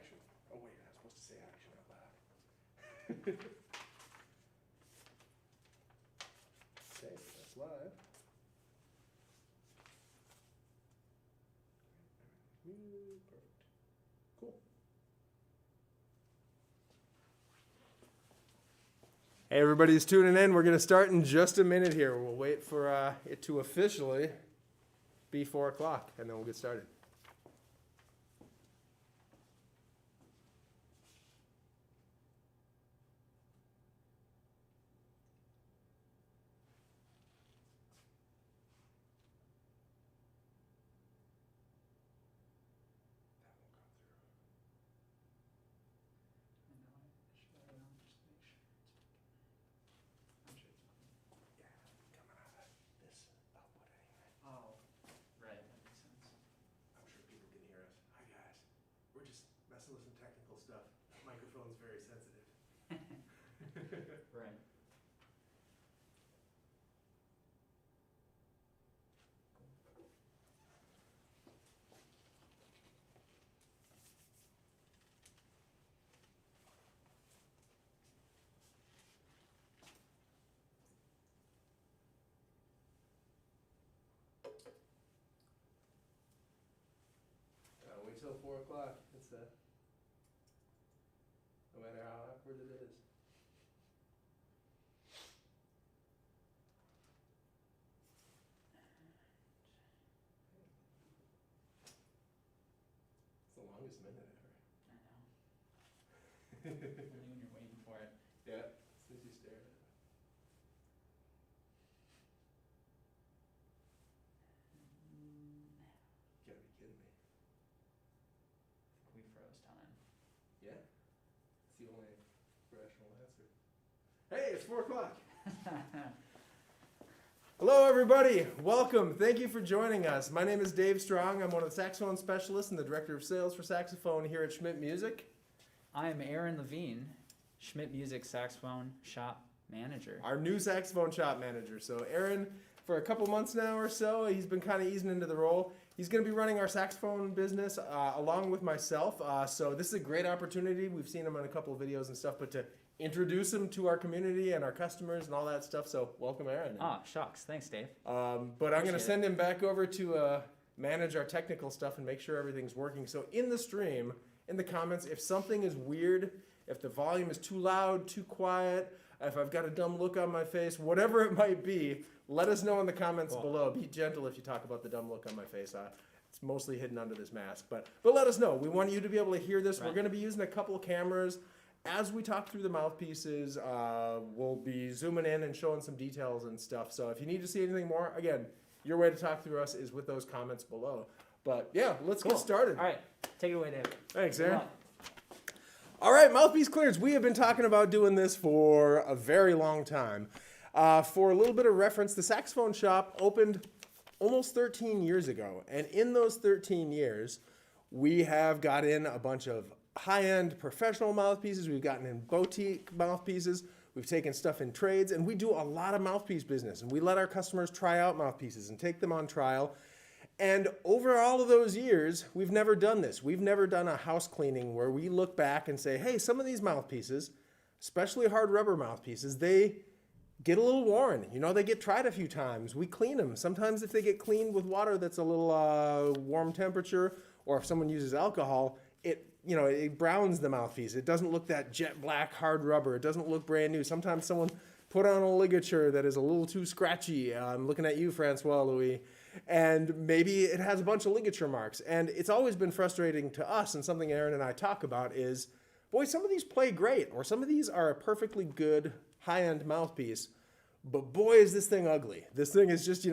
action. Oh wait, I'm supposed to say action out loud. Say that's live. Perfect. Cool. Hey, everybody's tuning in. We're going to start in just a minute here. We'll wait for it to officially be 4 o'clock, and then we'll get started. With some technical stuff. Microphone's very sensitive. Right. Wait till 4 o'clock. It's no matter how awkward it is. It's the longest minute ever. I know. Only when you're waiting for it. Yeah, as soon as you stare at it. You gotta be kidding me. We froze time. Yeah? It's the only rational answer. Hey, it's 4 o'clock. Hello, everybody. Welcome. Thank you for joining us. My name is Dave Strong. I'm one of the saxophone specialists and the director of sales for saxophone here at Schmidt Music. I'm Aaron Levine, Schmidt Music Saxophone Shop Manager. Our new saxophone shop manager. So Aaron, for a couple months now or so, he's been kind of easing into the role. He's going to be running our saxophone business along with myself. So this is a great opportunity. We've seen him in a couple of videos and stuff, but to introduce him to our community and our customers and all that stuff. So welcome, Aaron. Ah, shucks. Thanks, Dave. But I'm going to send him back over to manage our technical stuff and make sure everything's working. So in the stream, in the comments, if something is weird, if the volume is too loud, too quiet, if I've got a dumb look on my face, whatever it might be, let us know in the comments below. Be gentle if you talk about the dumb look on my face. It's mostly hidden under this mask. But let us know. We want you to be able to hear this. Right. We're going to be using a couple of cameras. As we talk through the mouthpieces, we'll be zooming in and showing some details and stuff. So if you need to see anything more, again, your way to talk through us is with those comments below. But yeah, let's get started. All right, take it away, Dave. Thanks, Aaron. All right, mouthpiece clearance. We have been talking about doing this for a very long time. For a little bit of reference, the saxophone shop opened almost 13 years ago. And in those 13 years, we have got in a bunch of high-end professional mouthpieces. We've gotten in boutique mouthpieces. We've taken stuff in trades. And we do a lot of mouthpiece business. And we let our customers try out mouthpieces and take them on trial. And over all of those years, we've never done this. We've never done a house cleaning where we look back and say, hey, some of these mouthpieces, especially hard rubber mouthpieces, they get a little worn. You know, they get tried a few times. We clean them. Sometimes if they get cleaned with water that's a little warm temperature, or if someone uses alcohol, it browns the mouthpiece. It doesn't look that jet black hard rubber. It doesn't look brand new. Sometimes someone put on a ligature that is a little too scratchy. I'm looking at you, Francois Louis. And maybe it has a bunch of ligature marks. And it's always been frustrating to us, and something Aaron and I talk about is, boy, some of these play great, or some of these are a perfectly good high-end mouthpiece, but boy, is this thing ugly. This thing is just,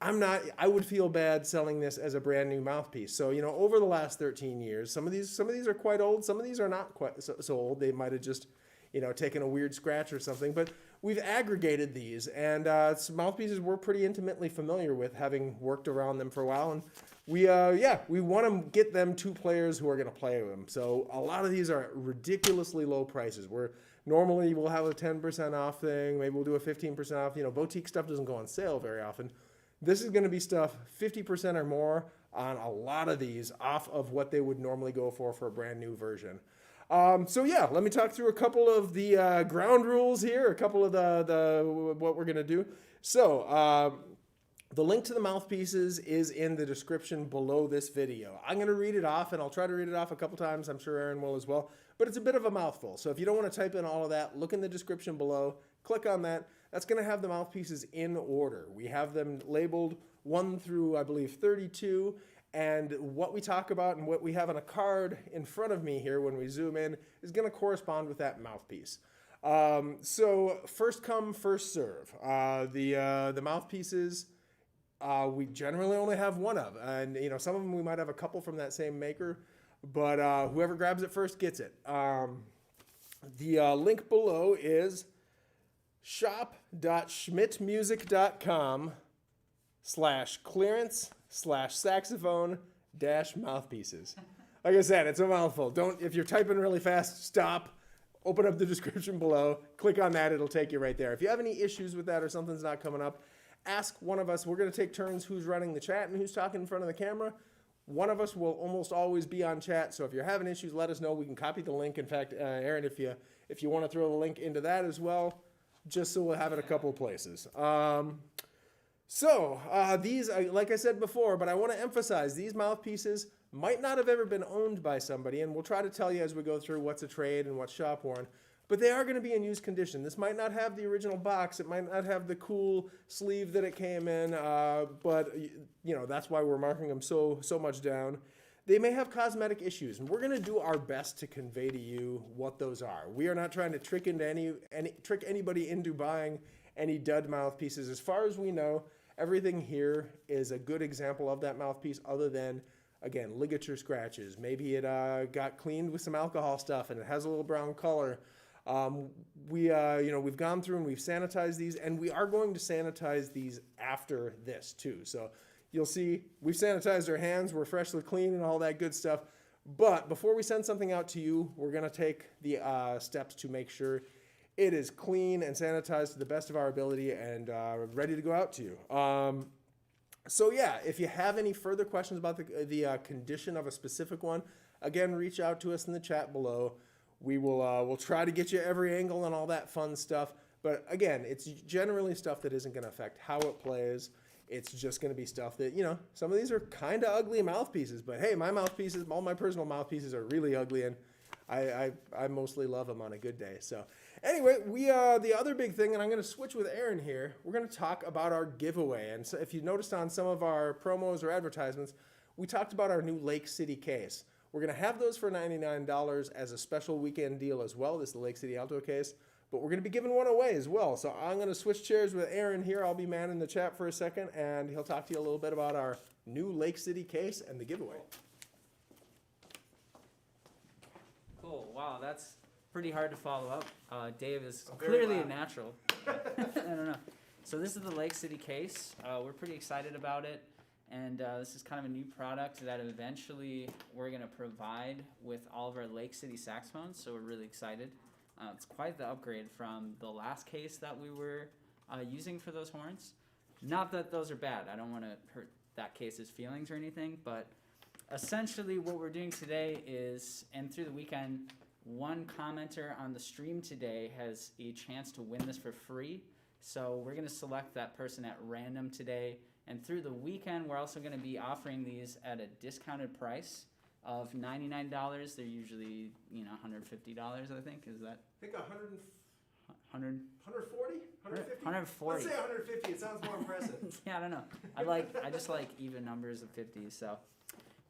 I would feel bad selling this as a brand new mouthpiece. So, over the last 13 years, some of these are quite old. Some of these are not quite so old. They might have just, taken a weird scratch or something. But we've aggregated these, and some mouthpieces we're pretty intimately familiar with, having worked around them for a while. And we want to get them to players who are going to play with them. So a lot of these are ridiculously low prices. Normally we'll have a 10% off thing. Maybe we'll do a 15% off. Boutique stuff doesn't go on sale very often. This is going to be stuff 50% or more. on a lot of these off of what they would normally go for a brand new version. So yeah, let me talk through a couple of the ground rules here, a couple of the what we're gonna do. So the link to the mouthpieces is in the description below this video. I'm gonna read it off, and I'll try to read it off a couple times. I'm sure Aaron will as well, but it's a bit of a mouthful. So if you don't want to type in all of that, look in the description below, click on that. That's gonna have the mouthpieces in order. We have them labeled 1 through, I believe, 32. And what we talk about and what we have on a card in front of me here when we zoom in is going to correspond with that mouthpiece. So first come, first serve. The mouthpieces we generally only have one of, and some of them we might have a couple from that same maker, but whoever grabs it first gets it. The link below is shop.schmidtmusic.com/clearance/saxophone-mouthpieces. Like I said, it's a mouthful. If you're typing really fast, stop, open up the description below, click on that, it'll take you right there. If you have any issues with that or something's not coming up, ask one of us. We're going to take turns who's running the chat and who's talking in front of the camera. One of us will almost always be on chat, so if you're having issues, let us know. We can copy the link. In fact, Aaron, if you want to throw the link into that as well, just so we'll have it a couple places. These, like I said before, but I want to emphasize, these mouthpieces might not have ever been owned by somebody, and we'll try to tell you as we go through what's a trade and what's shop worn, but they are going to be in used condition. This might not have the original box. It might not have the cool sleeve that it came in, but that's why we're marking them so much down. They may have cosmetic issues, and we're going to do our best to convey to you what those are. We are not trying to trick anybody into buying any dud mouthpieces. As far as we know, everything here is a good example of that mouthpiece, other than, again, ligature scratches. Maybe it got cleaned with some alcohol stuff and it has a little brown color. We've gone through and we've sanitized these, and we are going to sanitize these after this too. So you'll see we've sanitized our hands, we're freshly clean and all that good stuff. But before we send something out to you, we're going to take the steps to make sure it is clean and sanitized to the best of our ability and ready to go out to you. If you have any further questions about the condition of a specific one, again, reach out to us in the chat below. We will we'll try to get you every angle and all that fun stuff. But again, it's generally stuff that isn't going to affect how it plays. It's just going to be stuff that, some of these are kind of ugly mouthpieces. But hey, my mouthpieces, all my personal mouthpieces are really ugly, and I mostly love them on a good day. So anyway, the other big thing, and I'm going to switch with Aaron here, we're going to talk about our giveaway. And so if you noticed on some of our promos or advertisements, we talked about our new Lake City case. We're going to have those for $99 as a special weekend deal as well. This is the Lake City Alto case, but we're going to be giving one away as well. So I'm going to switch chairs with Aaron here. I'll be manning the chat for a second, and he'll talk to you a little bit about our new Lake City case and the giveaway. Cool. Wow, that's pretty hard to follow up. Dave is clearly a natural. I don't know. So this is the Lake City case. We're pretty excited about it. And this is kind of a new product that eventually we're going to provide with all of our Lake City saxophones, so we're really excited. It's quite the upgrade from the last case that we were using for those horns. Not that those are bad. I don't want to hurt that case's feelings or anything, but essentially what we're doing today is, and through the weekend, one commenter on the stream today has a chance to win this for free. So we're going to select that person at random today. And through the weekend, we're also going to be offering these at a discounted price of $99. They're usually, $150, I think. Is that? I think 140? 150? 140. Let's say 150. It sounds more impressive. Yeah, I don't know. I just like even numbers of 50s. So,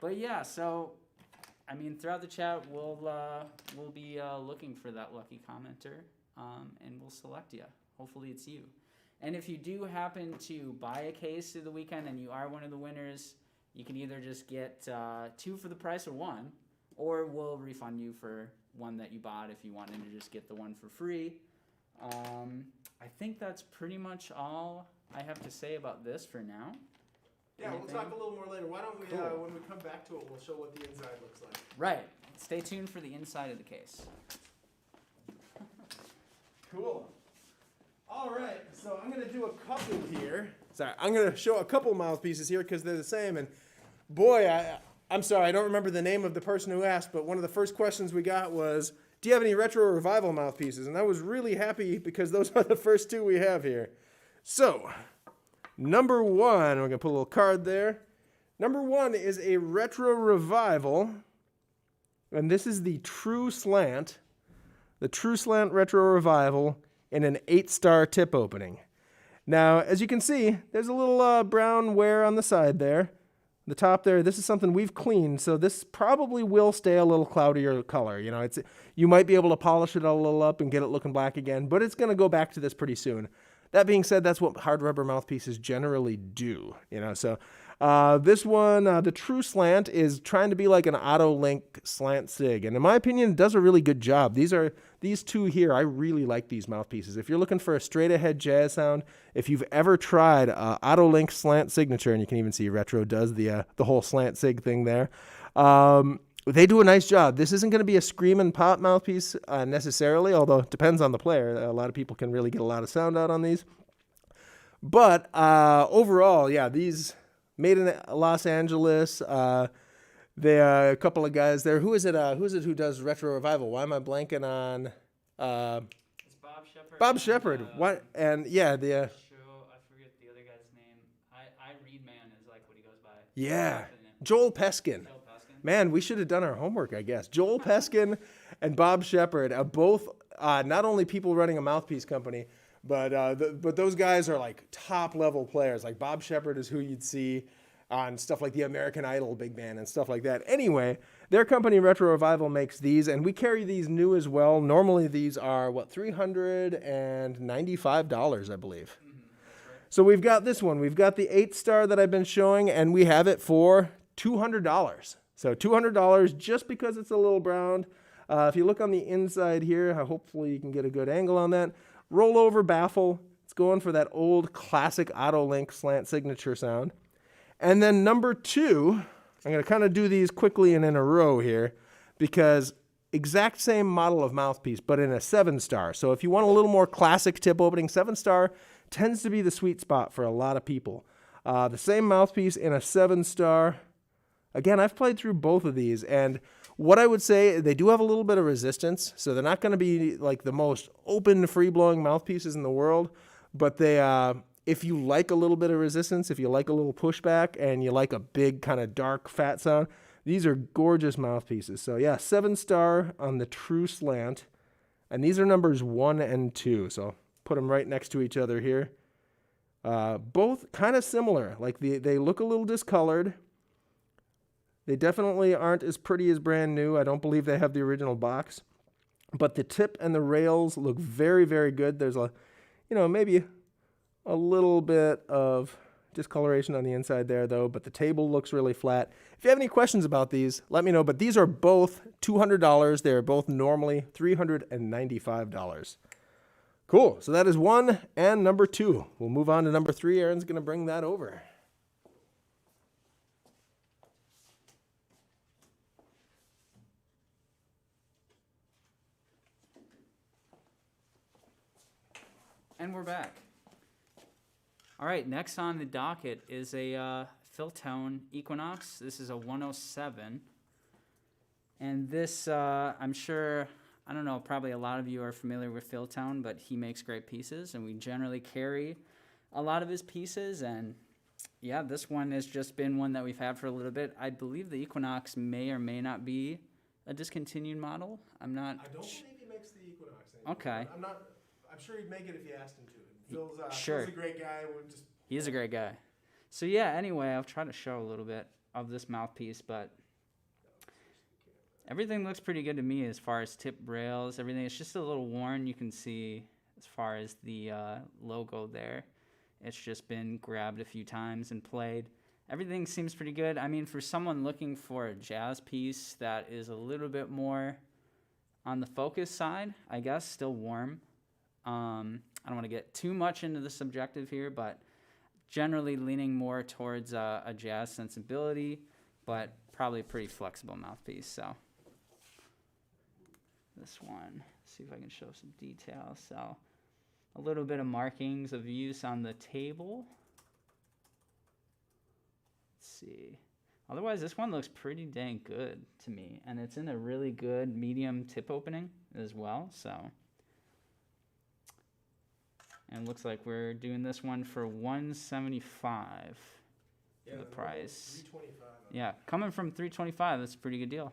but yeah. So, throughout the chat, we'll be looking for that lucky commenter, and we'll select you. Hopefully, it's you. And if you do happen to buy a case through the weekend and you are one of the winners, you can either just get 2 for the price of 1, or we'll refund you for one that you bought if you wanted to just get the one for free. I think that's pretty much all I have to say about this for now. Yeah, Anything? We'll talk a little more later. Why don't we, when we come back to it, we'll show what the inside looks like. Right. Stay tuned for the inside of the case. Cool. All right, so I'm going to do a couple here. Sorry, I'm going to show a couple mouthpieces here because they're the same. And Boy, I'm sorry, I don't remember the name of the person who asked, but one of the first questions we got was, do you have any retro revival mouthpieces? And I was really happy because those are the first two we have here. So, number one, we're going to put a little card there. Number one is a retro revival, and this is the True Slant. The True Slant Retro Revival in an 8-star tip opening. Now, as you can see, there's a little brown wear on the side there. The top there, this is something we've cleaned, so this probably will stay a little cloudier color. You know, you might be able to polish it a little up and get it looking black again, but it's going to go back to this pretty soon. That being said, that's what hard rubber mouthpieces generally do. You know, so this one, the True Slant, is trying to be like an auto link slant sig, and in my opinion, it does a really good job. These two here, I really like these mouthpieces. If you're looking for a straight ahead jazz sound, if you've ever tried auto link slant signature, and you can even see Retro does the whole slant sig thing there, they do a nice job. This isn't going to be a scream and pop mouthpiece necessarily, although it depends on the player. A lot of people can really get a lot of sound out on these. But overall, yeah, these made in Los Angeles. A couple of guys there. Who is it who does retro revival? Why am I blanking on? It's Bob Shepard. Bob Shepard. What? And yeah, I forget the other guy's name. I Reed Man is like what he goes by. Yeah, Joel Peskin. Man, we should have done our homework, I guess. Joel Peskin and Bob Shepard are both not only people running a mouthpiece company, but those guys are like top level players. Like Bob Shepard is who you'd see on stuff like the American Idol big band and stuff like that. Anyway, their company Retro Revival makes these, and we carry these new as well. Normally these are, $395, I believe. Mm-hmm. So we've got this one. We've got the 8-star that I've been showing, and we have it for $200. So $200 just because it's a little brown. If you look on the inside here, hopefully you can get a good angle on that. Roll over baffle. It's going for that old classic auto link slant signature sound. And then number two, I'm going to kind of do these quickly and in a row here because exact same model of mouthpiece, but in a 7-star. So if you want a little more classic tip opening, 7-star tends to be the sweet spot for a lot of people. The same mouthpiece in a 7-star. Again, I've played through both of these, and what I would say, they do have a little bit of resistance, so they're not going to be like the most open, free-blowing mouthpieces in the world, but they, if you like a little bit of resistance, if you like a little pushback, and you like a big kind of dark, fat sound, these are gorgeous mouthpieces. So yeah, 7-star on the True Slant, and these are numbers 1 and 2, so put them right next to each other here. Both kind of similar, like they look a little discolored. They definitely aren't as pretty as brand new. I don't believe they have the original box. But the tip and the rails look very, very good. There's maybe a little bit of discoloration on the inside there, though. But the table looks really flat. If you have any questions about these, let me know. But these are both $200. They're both normally $395. Cool. So that is 1 and number 2. We'll move on to number 3. Aaron's going to bring that over. And we're back. All right, next on the docket is a Philtone Equinox. This is a 107. And this, I'm sure, I don't know, probably a lot of you are familiar with Philtone, but he makes great pieces, and we generally carry a lot of his pieces. And yeah, this one has just been one that we've had for a little bit. I believe the Equinox may or may not be a discontinued model. I'm not. I don't believe he makes the Equinox anymore. Okay. I'm sure he'd make it if you asked him to. Phil's a great guy. He is a great guy. So yeah, anyway, I'll try to show a little bit of this mouthpiece, but everything looks pretty good to me as far as tip rails, everything. It's just a little worn. You can see as far as the logo there. It's just been grabbed a few times and played. Everything seems pretty good. I mean, for someone looking for a jazz piece that is a little bit more on the focus side, I guess, still warm. I don't want to get too much into the subjective here, but generally leaning more towards a jazz sensibility, but probably a pretty flexible mouthpiece. So this one, see if I can show some details. So a little bit of markings of use on the table. Let's see. Otherwise, this one looks pretty dang good to me, and it's in a really good medium tip opening as well. So, and looks like we're doing this one for $175 for the price. $325. Yeah, coming from $325, that's a pretty good deal.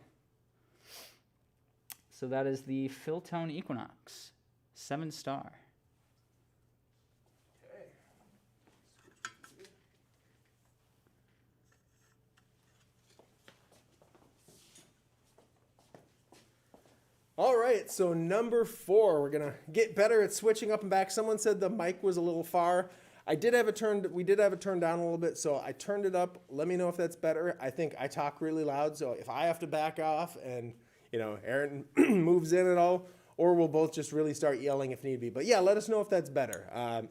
So that is the Philtone Equinox 7 Star. All right, so number 4, we're gonna get better at switching up and back. Someone said the mic was a little far. We did have it turned down a little bit, so I turned it up. Let me know if that's better. I think I talk really loud, so if I have to back off and Aaron moves in at all, or we'll both just really start yelling if need be. But yeah, let us know if that's better.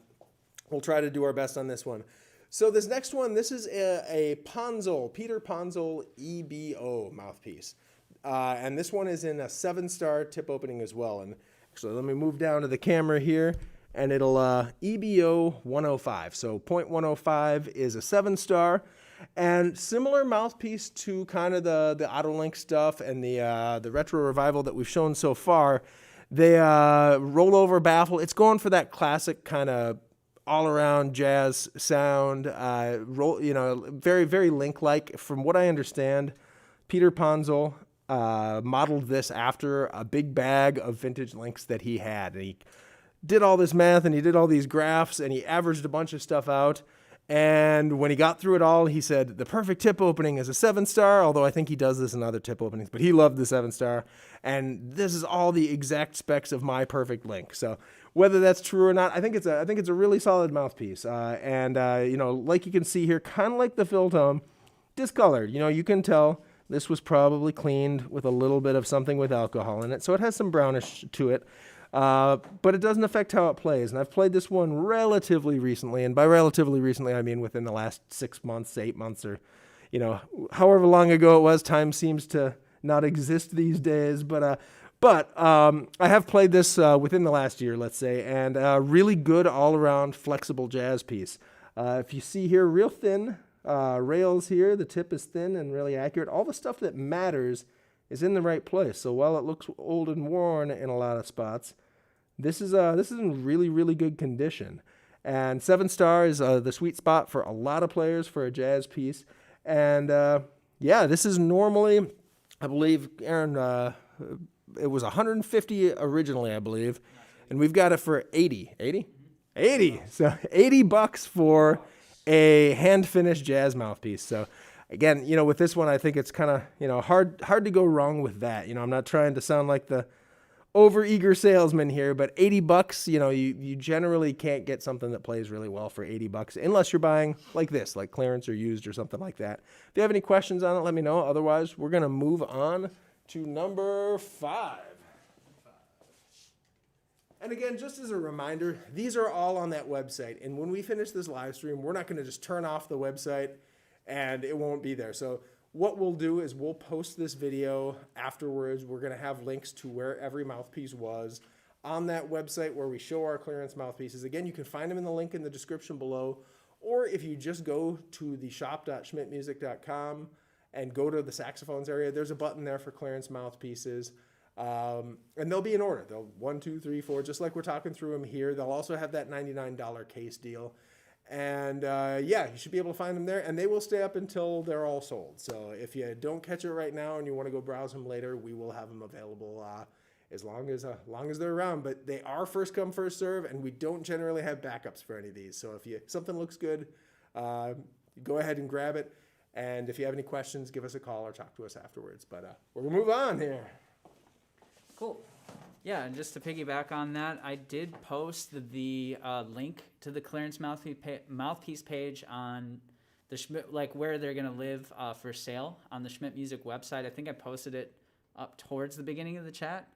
We'll try to do our best on this one. So this next one, this is a Ponzol, Peter Ponzol EBO mouthpiece. And this one is in a 7-star tip opening as well. And actually, let me move down to the camera here, and it'll EBO 105. So 0.105 is a 7-star, and similar mouthpiece to kind of the Autolink stuff and the retro revival that we've shown so far. They roll over baffle. It's going for that classic kind of all-around jazz sound. Very very Link-like. From what I understand, Peter Ponzol modeled this after a big bag of vintage Links that he had. And he did all this math and he did all these graphs and he averaged a bunch of stuff out. And when he got through it all, he said the perfect tip opening is a 7-star, although I think he does this in other tip openings, but he loved the 7-star. And this is all the exact specs of my perfect Link. So whether that's true or not, I think it's a really solid mouthpiece. Like you can see here, kind of like the Philtone, discolored. You can tell this was probably cleaned with a little bit of something with alcohol in it, so it has some brownish to it, but it doesn't affect how it plays. And I've played this one relatively recently, and by relatively recently, I mean within the last 6 months, 8 months, or however long ago it was. Time seems to not exist these days, but I have played this within the last year, let's say, and really good all-around flexible jazz piece. If you see here, real thin rails here, the tip is thin and really accurate. All the stuff that matters is in the right place. So while it looks old and worn in a lot of spots, this is in really, really good condition. And 7-star is the sweet spot for a lot of players for a jazz piece. And this is normally, I believe, Aaron, it was 150 originally, I believe, and we've got it for 80. 80? 80. So $80 for a hand-finished jazz mouthpiece. So again, with this one, I think it's kind of, hard to go wrong with that. I'm not trying to sound like the over-eager salesman here, but $80, you generally can't get something that plays really well for $80 unless you're buying like this, like clearance or used or something like that. If you have any questions on it, let me know. Otherwise, we're going to move on to number 5. And again, just as a reminder, these are all on that website. And when we finish this live stream, we're not going to just turn off the website and it won't be there. So what we'll do is we'll post this video afterwards. We're going to have links to where every mouthpiece was on that website where we show our clearance mouthpieces. Again, you can find them in the link in the description below. Or if you just go to the shop.schmidtmusic.com and go to the saxophones area, there's a button there for clearance mouthpieces. And they'll be in order. They'll 1, 2, 3, 4, just like we're talking through them here. They'll also have that $99 case deal. And you should be able to find them there. And they will stay up until they're all sold. So if you don't catch it right now and you want to go browse them later, we will have them available as long as they're around. But they are first come, first serve, and we don't generally have backups for any of these. So if something looks good, go ahead and grab it. And if you have any questions, give us a call or talk to us afterwards. But we're going to move on here. Cool. Yeah, and just to piggyback on that, I did post the link to the clearance mouthpiece page on the Schmidt, like where they're going to live for sale on the Schmidt Music website. I think I posted it up towards the beginning of the chat.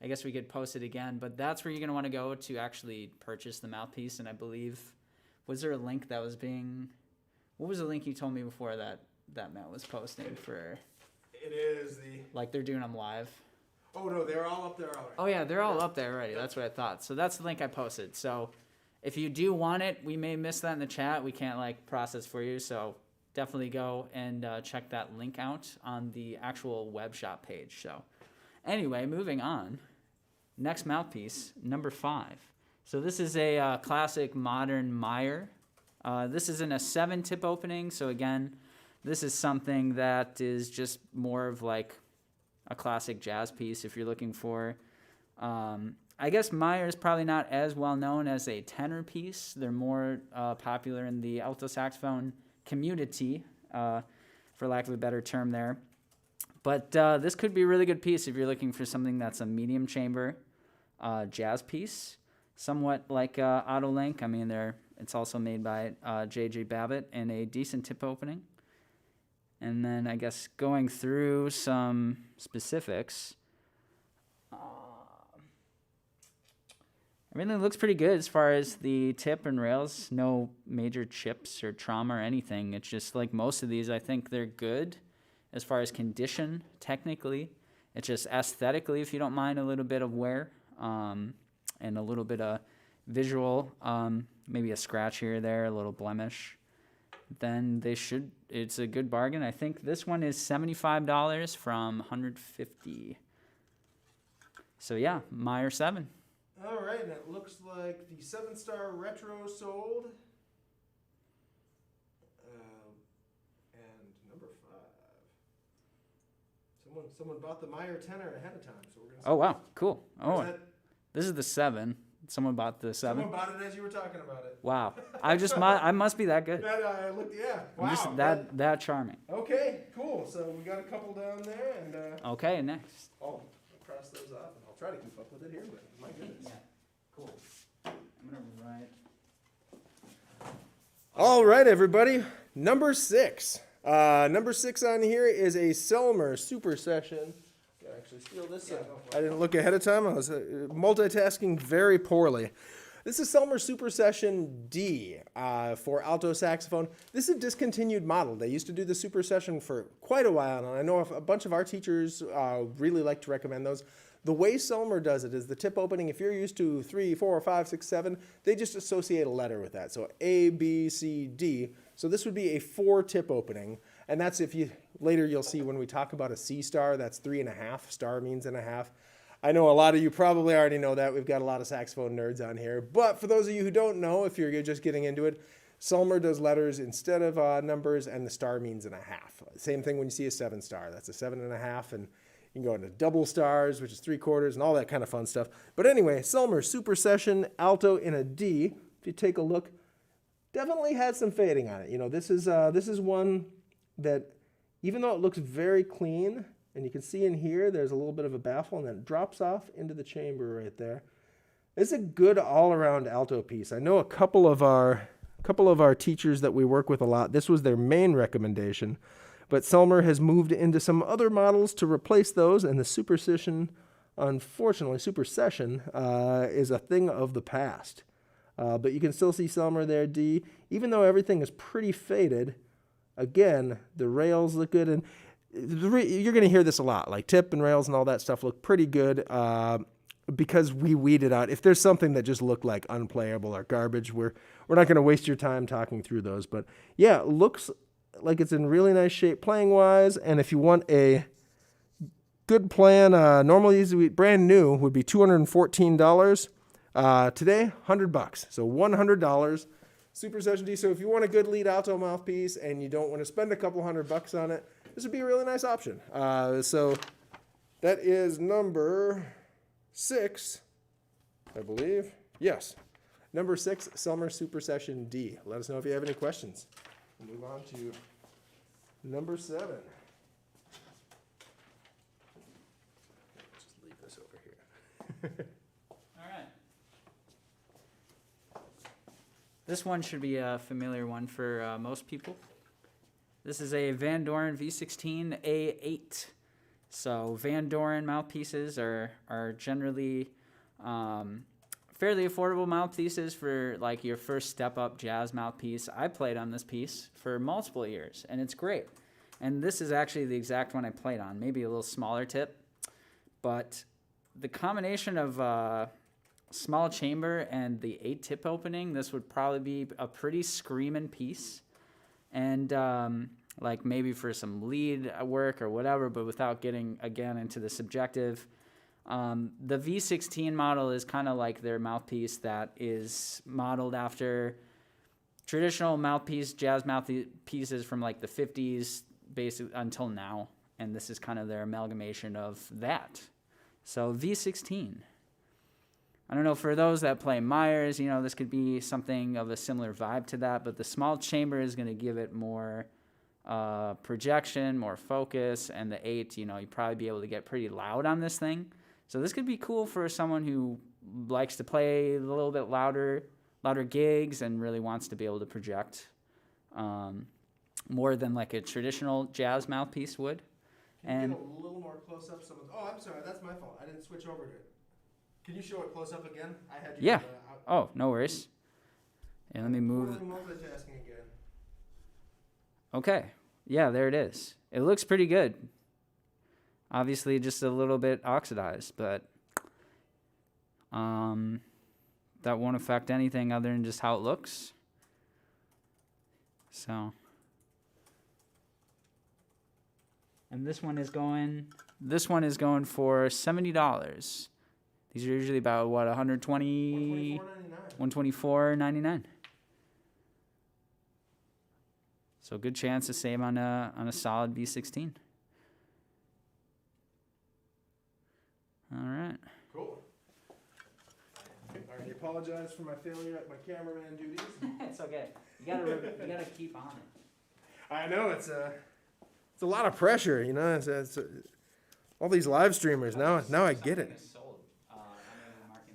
I guess we could post it again, but that's where you're going to want to go to actually purchase the mouthpiece. And I believe, was there a link that was being, what was the link you told me before that Matt was posting for? It is like they're doing them live. Oh, no, they're all up there already. Oh, yeah, they're all up there already. That's what I thought. So that's the link I posted. So if you do want it, we may miss that in the chat. We can't, process for you. So definitely go and check that link out on the actual web shop page. So anyway, moving on. Next mouthpiece, number 5. So this is a classic modern Meyer. This is in a 7-tip opening. So again, this is something that is just more of like a classic jazz piece if you're looking for. I guess Meyer is probably not as well known as a tenor piece. They're more popular in the alto saxophone community, for lack of a better term there. But this could be a really good piece if you're looking for something that's a medium chamber jazz piece, somewhat like Autolink. I mean, it's also made by J.J. Babbitt and a decent tip opening. And then I guess going through some specifics, everything looks pretty good as far as the tip and rails. No major chips or trauma or anything. It's just like most of these, I think they're good as far as condition technically. It's just aesthetically, if you don't mind a little bit of wear and a little bit of visual, maybe a scratch here or there, a little blemish, then it's a good bargain. I think this one is $75 from $150. So yeah, Meyer 7. All right, and it looks like the 7-star retro sold. And number 5. Someone bought the Meyer tenor ahead of time, so we're gonna. Oh wow, cool. Oh, that? This is the 7. Someone bought the 7. Someone bought it as you were talking about it. Wow, I must be that good. That looked, yeah. Wow. I'm just that charming. Okay, cool. So we got a couple down there, and Okay, next. I'll cross those off, and I'll try to keep up with it here. But my goodness. Yeah, cool. I'm gonna write. All right, everybody. Number 6. Number 6 on here is a Selmer Super Session. I can actually steal this. I didn't look ahead of time. I was multitasking very poorly. This is Selmer Super Session D for alto saxophone. This is a discontinued model. They used to do the Super Session for quite a while, and I know a bunch of our teachers really like to recommend those. The way Selmer does it is the tip opening, if you're used to 3, 4, 5, 6, 7, they just associate a letter with that. So A, B, C, D. So this would be a 4-tip opening. And that's later you'll see when we talk about a C Star, that's 3.5. Star means and a half. I know a lot of you probably already know that. We've got a lot of saxophone nerds on here. But for those of you who don't know, if you're just getting into it, Selmer does letters instead of numbers, and the star means and a half. Same thing when you see a 7-star. That's a 7.5, and you can go into double stars, which is 3/4, and all that kind of fun stuff. But anyway, Selmer Super Session Alto in a D. If you take a look, definitely has some fading on it. You know, this is one that, even though it looks very clean, and you can see in here, there's a little bit of a baffle, and then it drops off into the chamber right there. It's a good all-around alto piece. I know a couple of our teachers that we work with a lot, this was their main recommendation. But Selmer has moved into some other models to replace those, and the Super Session, unfortunately, Super Session is a thing of the past. But you can still see Selmer there, D. Even though everything is pretty faded, again, the rails look good. And you're going to hear this a lot, like tip and rails and all that stuff look pretty good because we weeded out. If there's something that just looked like unplayable or garbage, we're not going to waste your time talking through those. But yeah, it looks like it's in really nice shape playing wise. And if you want a good plan, normally these brand new would be $214. Today, $100. So $100. Super Session D. So if you want a good lead alto mouthpiece and you don't want to spend a couple $100 on it, this would be a really nice option. So that is number 6, I believe. Yes. Number 6, Selmer Super Session D. Let us know if you have any questions. We'll move on to number 7. Just leave this over here. All right. This one should be a familiar one for most people. This is a Vandore V16 A8. So Vandore mouthpieces are generally fairly affordable mouthpieces for like your first step up jazz mouthpiece. I played on this piece for multiple years, and it's great. And this is actually the exact one I played on, maybe a little smaller tip. But the combination of small chamber and the 8-tip opening, this would probably be a pretty screaming piece. and like maybe for some lead work or whatever, but without getting again into the subjective. The V16 model is kind of like their mouthpiece that is modeled after traditional mouthpiece, jazz mouthpieces from like the 50s basically until now. And this is kind of their amalgamation of that. So V16. I don't know, for those that play Myers, you know, this could be something of a similar vibe to that, but the small chamber is going to give it more projection, more focus, and the 8, you know, you'd probably be able to get pretty loud on this thing. So this could be cool for someone who likes to play a little bit louder gigs and really wants to be able to project more than like a traditional jazz mouthpiece would. Can you get a little more close up? Oh, I'm sorry, that's my fault. I didn't switch over to it. Can you show it close up again? I had you. Yeah. Oh, no worries. And let me move. Multitasking again. Okay. Yeah, there it is. It looks pretty good. Obviously, just a little bit oxidized, but that won't affect anything other than just how it looks. So, and this one is going for $70. These are usually about what, $124.99. So good chance to save on a solid V16. All right. Cool. I already apologize for my failure at my cameraman duties. It's okay. You gotta keep on it. I know it's a lot of pressure, you know. It's all these live streamers now I get it.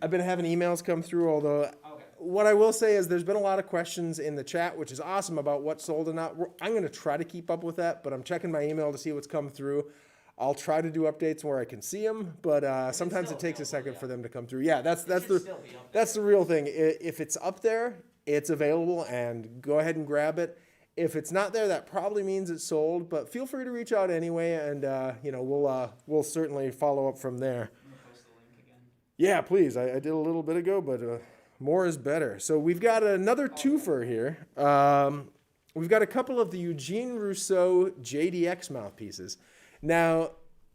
I've been having emails come through, although what I will say is there's been a lot of questions in the chat, which is awesome, about what's sold and not. I'm going to try to keep up with that, but I'm checking my email to see what's come through. I'll try to do updates where I can see them, but sometimes it takes a second for them to come through. Yeah, that's the real thing. If it's up there, it's available, and go ahead and grab it. If it's not there, that probably means it's sold, but feel free to reach out anyway, and we'll certainly follow up from there. Yeah, please. I did a little bit ago, but more is better. So we've got another twofer here. We've got a couple of the Eugene Rousseau JDX mouthpieces. Now,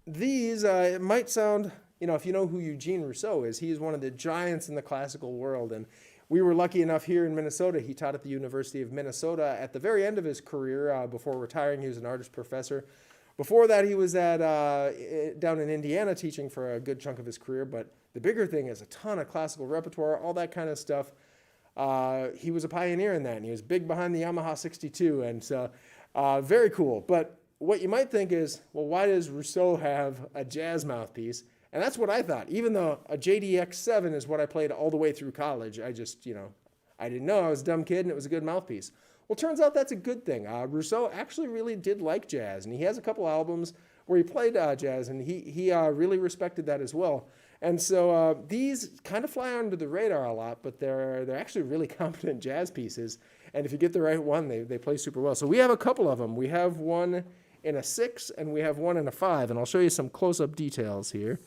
these, it might sound, if you know who Eugene Rousseau is, he is one of the giants in the classical world. And we were lucky enough here in Minnesota. He taught at the University of Minnesota at the very end of his career. Before retiring, he was an artist professor. Before that, he was down in Indiana teaching for a good chunk of his career. But the bigger thing is a ton of classical repertoire, all that kind of stuff. He was a pioneer in that, and he was big behind the Yamaha 62, and so very cool. But what you might think is, well, why does Rousseau have a jazz mouthpiece? And that's what I thought. Even though a JDX7 is what I played all the way through college, I just, I didn't know. I was a dumb kid, and it was a good mouthpiece. Well, turns out that's a good thing. Rousseau actually really did like jazz, and he has a couple albums where he played jazz, and he really respected that as well. And so these kind of fly under the radar a lot, but they're actually really competent jazz pieces. And if you get the right one, they play super well. So we have a couple of them. We have one in a 6, and we have one in a 5, and I'll show you some close-up details here.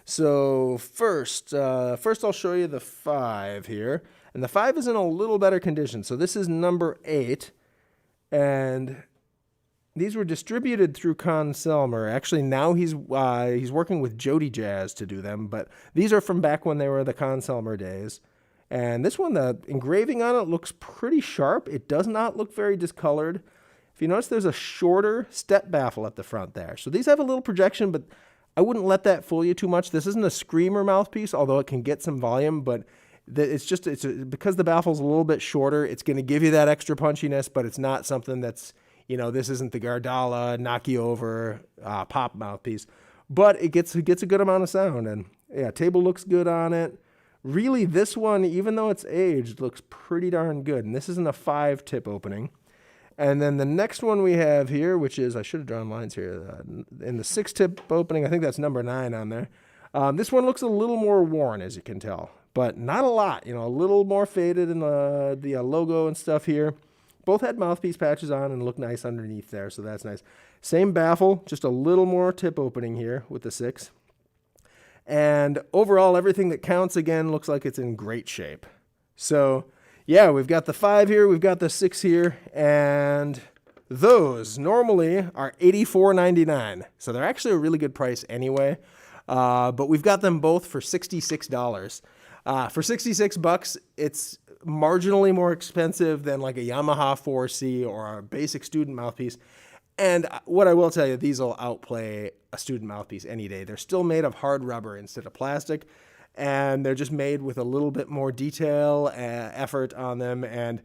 So first I'll show you the 5 here. And the 5 is in a little better condition. So this is number 8, and these were distributed through Selmer. Actually, now he's working with Jody Jazz to do them, but these are from back when they were the Selmer days. And this one, the engraving on it looks pretty sharp. It does not look very discolored. If you notice, there's a shorter step baffle at the front there. So these have a little projection, but I wouldn't let that fool you too much. This isn't a screamer mouthpiece, although it can get some volume, but it's because the baffle's a little bit shorter, it's going to give you that extra punchiness, but it's not something that's, this isn't the Gardala, knock you over, pop mouthpiece. But it gets a good amount of sound, and yeah, table looks good on it. Really, this one, even though it's aged, looks pretty darn good. And this isn't a 5-tip opening. And then the next one we have here, which is, I should have drawn lines here, in the 6-tip opening, I think that's number 9 on there. This one looks a little more worn, as you can tell, but not a lot. A little more faded in the logo and stuff here. Both had mouthpiece patches on and look nice underneath there, so that's nice. Same baffle, just a little more tip opening here with the 6. And overall, everything that counts, again, looks like it's in great shape. So, Yeah, we've got the 5 here, we've got the 6 here, and those normally are $84.99. So they're actually a really good price anyway. But we've got them both for $66. For $66, it's marginally more expensive than like a Yamaha 4C or a basic student mouthpiece. And what I will tell you, these will outplay a student mouthpiece any day. They're still made of hard rubber instead of plastic, and they're just made with a little bit more detail, effort on them. And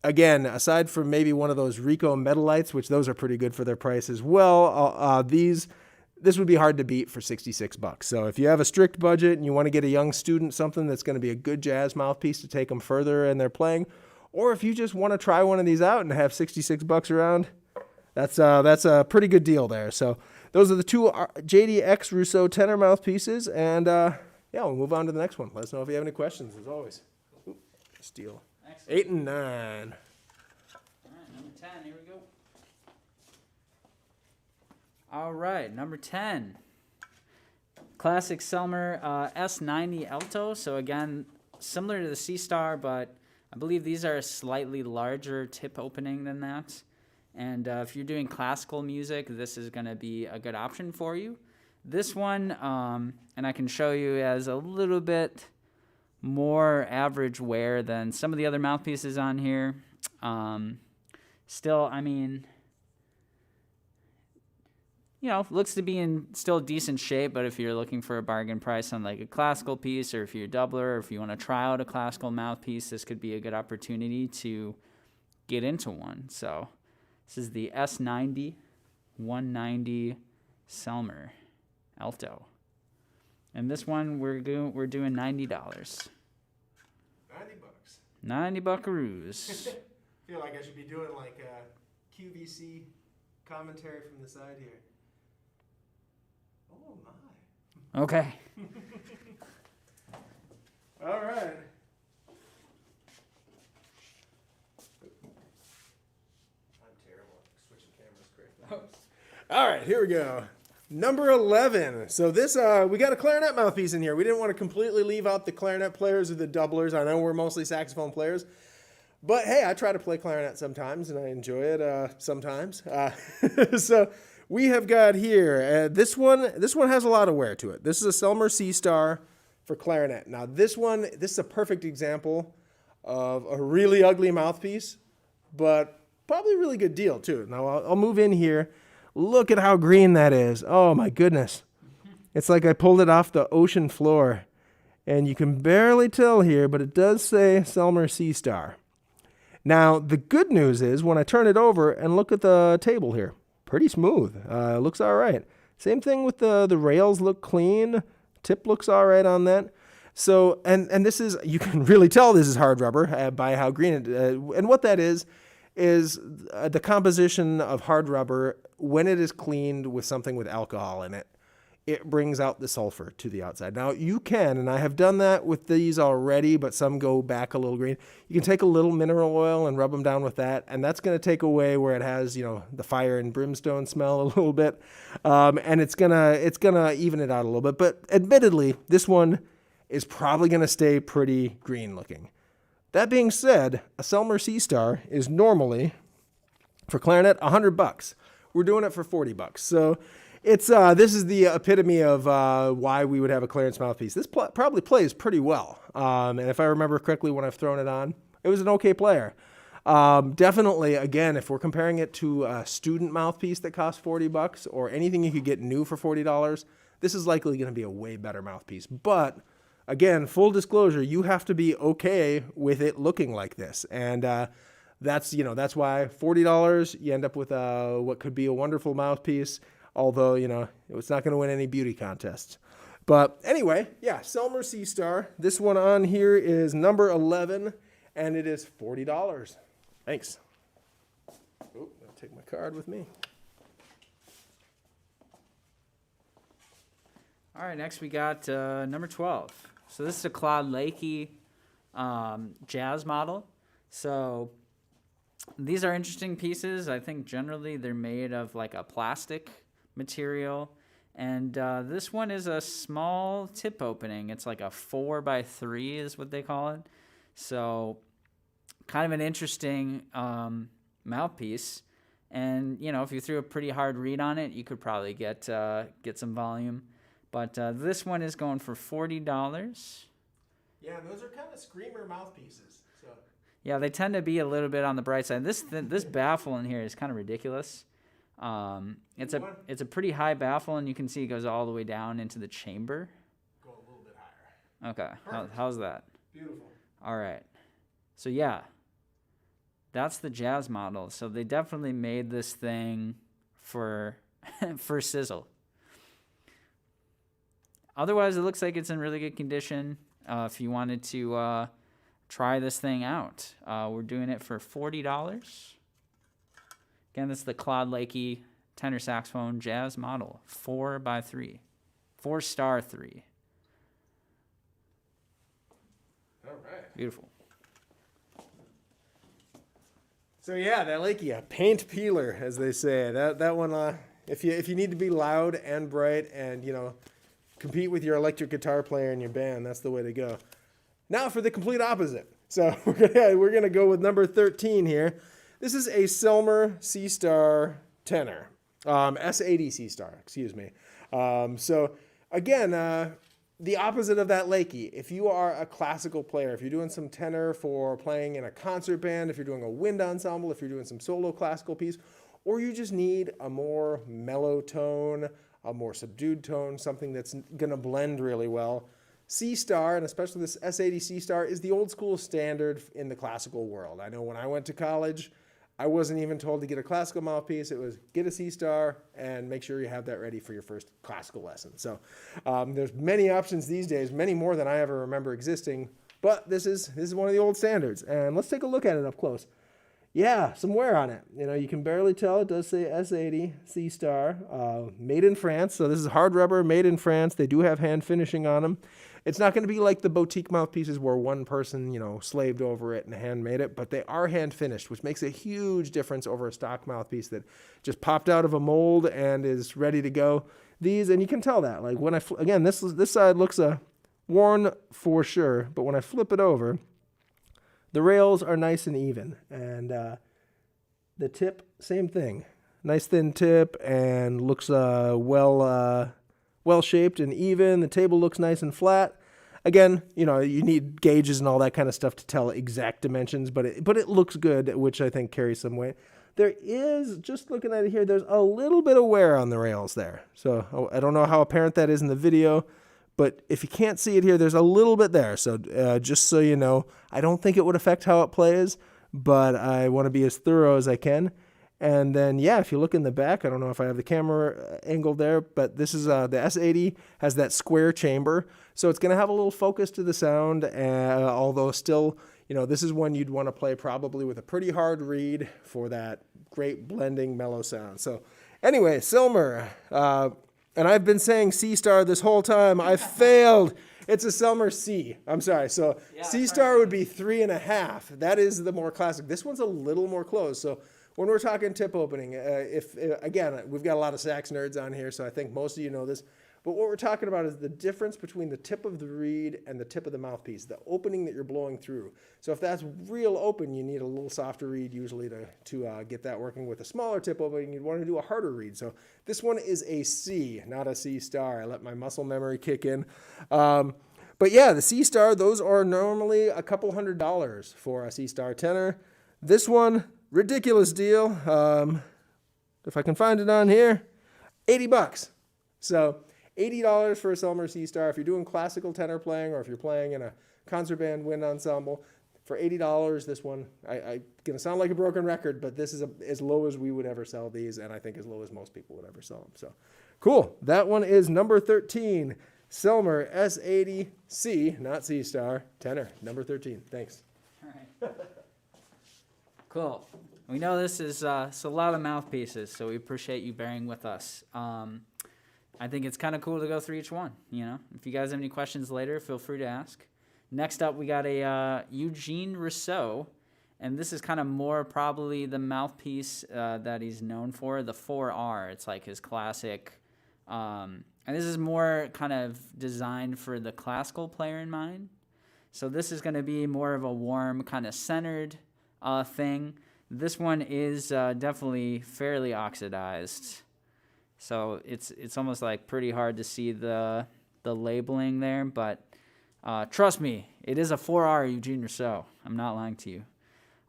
again, aside from maybe one of those Ricoh Metalites, which those are pretty good for their price as well, this would be hard to beat for $66. So if you have a strict budget and you want to get a young student something that's going to be a good jazz mouthpiece to take them further in their playing, or if you just want to try one of these out and have $66 around, that's a pretty good deal there. So those are the two JDX Rousseau tenor mouthpieces, and yeah, we'll move on to the next one. Let us know if you have any questions, as always. Ooh, steal. Excellent. 8 and 9. All right, number 10, here we go. All right, number 10. Classic Selmer S90 Alto. So again, similar to the C Star, but I believe these are a slightly larger tip opening than that. And if you're doing classical music, this is going to be a good option for you. This one, and I can show you, has a little bit more average wear than some of the other mouthpieces on here. Still, I mean, you know, looks to be in still decent shape, but if you're looking for a bargain price on like a classical piece, or if you're a doubler, or if you want to try out a classical mouthpiece, this could be a good opportunity to get into one. So this is the S90 190 Silmer Alto. And this one we're doing $90. 90 bucks. 90 buckaroos. I feel like I should be doing like a QVC commentary from the side here. Oh my. Okay. All right. I'm terrible at switching cameras correctly. All right, here we go. Number 11. So this, we got a clarinet mouthpiece in here. We didn't want to completely leave out the clarinet players or the doublers. I know we're mostly saxophone players. But hey, I try to play clarinet sometimes, and I enjoy it sometimes. So we have got here, this one has a lot of wear to it. This is a Silmer Seastar for clarinet. Now this is a perfect example of a really ugly mouthpiece, but probably a really good deal too. Now I'll move in here. Look at how green that is. Oh my goodness. It's like I pulled it off the ocean floor. And you can barely tell here, but it does say Silmer Seastar. Now, the good news is when I turn it over and look at the table here, pretty smooth. Looks all right. Same thing with the rails look clean. Tip looks all right on that. So, and this is, you can really tell this is hard rubber by how green it is. And what that is the composition of hard rubber, when it is cleaned with something with alcohol in it, it brings out the sulfur to the outside. Now you can, and I have done that with these already, but some go back a little green. You can take a little mineral oil and rub them down with that, and that's going to take away where it has, you know, the fire and brimstone smell a little bit, and it's gonna even it out a little bit. But admittedly, this one is probably going to stay pretty green looking. That being said, a Silmer Seastar is normally, for clarinet, $100. We're doing it for $40. So it's this is the epitome of why we would have a clarinet mouthpiece. This probably plays pretty well. And if I remember correctly when I've thrown it on, it was an okay player. Definitely, again, if we're comparing it to a student mouthpiece that costs $40 or anything you could get new for $40, this is likely going to be a way better mouthpiece. But again, full disclosure, you have to be okay with it looking like this. And that's why $40, you end up with what could be a wonderful mouthpiece, although, it's not going to win any beauty contests. But anyway, yeah, Silmer Seastar. This one on here is number 11, and it is $40. Thanks. Oh, I'll take my card with me. All right, next we got number 12. So this is a Claude Lekia jazz model. So these are interesting pieces. I think generally they're made of like a plastic material. And this one is a small tip opening. It's like a 4x3 is what they call it. So kind of an interesting mouthpiece. And, you know, if you threw a pretty hard reed on it, you could probably get some volume. But this one is going for $40. Yeah, those are kind of screamer mouthpieces. So. Yeah, they tend to be a little bit on the bright side. This baffle in here is kind of ridiculous. It's a pretty high baffle, and you can see it goes all the way down into the chamber. Go a little bit higher. Okay, how's that? Beautiful. All right. So yeah, that's the Jazz model. So they definitely made this thing for for sizzle. Otherwise, it looks like it's in really good condition. If you wanted to try this thing out, we're doing it for $40. Again, this is the Claude Lekia tenor saxophone Jazz model, 4x3, 4-star 3. All right. Beautiful. So yeah, that Lekia paint peeler, as they say. That one, if you need to be loud and bright and compete with your electric guitar player in your band, that's the way to go. Now for the complete opposite. So we're gonna go with number 13 here. This is a Silmer Seastar tenor, S90 C Star. Excuse me. So again, the opposite of that Lekia. If you are a classical player, if you're doing some tenor for playing in a concert band, if you're doing a wind ensemble, if you're doing some solo classical piece, or you just need a more mellow tone, a more subdued tone, something that's going to blend really well, C Star, and especially this S90 C Star, is the old school standard in the classical world. I know when I went to college, I wasn't even told to get a classical mouthpiece. It was get a C Star and make sure you have that ready for your first classical lesson. So there's many options these days, many more than I ever remember existing. But this is one of the old standards. And let's take a look at it up close. Yeah, some wear on it. You can barely tell. It does say S90 C Star, made in France. So this is hard rubber, made in France. They do have hand finishing on them. It's not going to be like the boutique mouthpieces where one person, slaved over it and hand made it, but they are hand finished, which makes a huge difference over a stock mouthpiece that just popped out of a mold and is ready to go. These, and you can tell that, like when again, this side looks worn for sure, but when I flip it over, the rails are nice and even, and the tip, same thing, nice thin tip, and looks well shaped and even. The table looks nice and flat. Again, you need gauges and all that kind of stuff to tell exact dimensions, but it looks good, which I think carries some weight. There is, just looking at it here, there's a little bit of wear on the rails there. So I don't know how apparent that is in the video, but if you can't see it here, there's a little bit there. So just so you know, I don't think it would affect how it plays, but I want to be as thorough as I can. And then, yeah, if you look in the back, I don't know if I have the camera angled there, but this is the S80 has that square chamber. So it's going to have a little focus to the sound, although still, this is one you'd want to play probably with a pretty hard reed for that great blending mellow sound. So anyway, Selmer, and I've been saying C Star this whole time. I failed. It's a Selmer C. I'm sorry. So yeah, C Star would be 3.5. That is the more classic. This one's a little more closed. So when we're talking tip opening, again, we've got a lot of sax nerds on here, so I think most of you know this. But what we're talking about is the difference between the tip of the reed and the tip of the mouthpiece, the opening that you're blowing through. So if that's real open, you need a little softer reed usually to get that working. With a smaller tip opening, you'd want to do a harder reed. So this one is a C, not a C Star. I let my muscle memory kick in. But yeah, the C Star, those are normally a couple $100 for a C Star tenor. This one, ridiculous deal. If I can find it on here, $80. So $80 for a Silmer C Star. If you're doing classical tenor playing, or if you're playing in a concert band wind ensemble, for $80, this one, I'm going to sound like a broken record, but this is as low as we would ever sell these, and I think as low as most people would ever sell them. So cool. That one is number 13, Silmer S80 C, not C Star, tenor, number 13. Thanks. All right. Cool. We know this is it's a lot of mouthpieces, so we appreciate you bearing with us. I think it's kind of cool to go through each one. If you guys have any questions later, feel free to ask. Next up, we got a Eugene Rousseau, and this is kind of more probably the mouthpiece that he's known for, the 4R. It's like his classic, and this is more kind of designed for the classical player in mind. So this is going to be more of a warm, kind of centered thing. This one is definitely fairly oxidized. So it's almost like pretty hard to see the labeling there, but trust me, it is a 4R Eugene Rousseau. I'm not lying to you.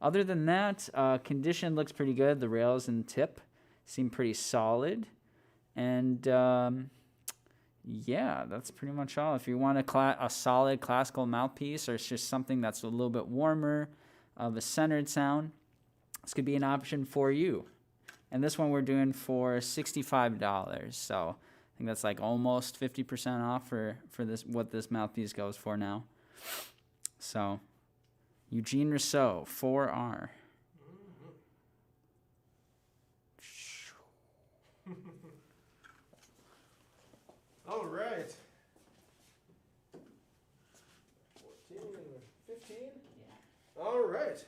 Other than that, condition looks pretty good. The rails and tip seem pretty solid. And yeah, that's pretty much all. If you want a solid classical mouthpiece, or it's just something that's a little bit warmer of a centered sound, this could be an option for you. And this one we're doing for $65. So I think that's like almost 50% off for this, what this mouthpiece goes for now. So Eugene Rousseau 4R. All right. 14 and 15? Yeah. All right.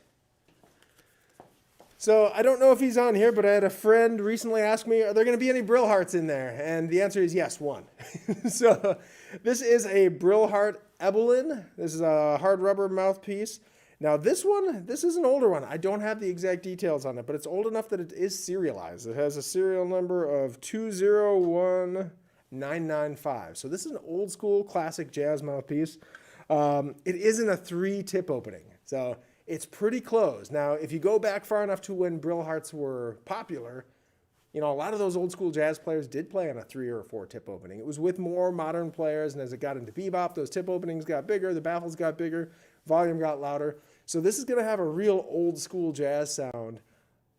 So I don't know if he's on here, but I had a friend recently ask me, are there going to be any Brillharts in there? And the answer is yes, one. So this is a Brillhart Evelyn. This is a hard rubber mouthpiece. Now this is an older one. I don't have the exact details on it, but it's old enough that it is serialized. It has a serial number of 201995. So this is an old school classic jazz mouthpiece. It isn't a 3-tip opening. So it's pretty close. Now, if you go back far enough to when Brillharts were popular, you know, a lot of those old school jazz players did play on a 3 or 4 tip opening. It was with more modern players, and as it got into bebop, those tip openings got bigger, the baffles got bigger, volume got louder. So this is going to have a real old school jazz sound.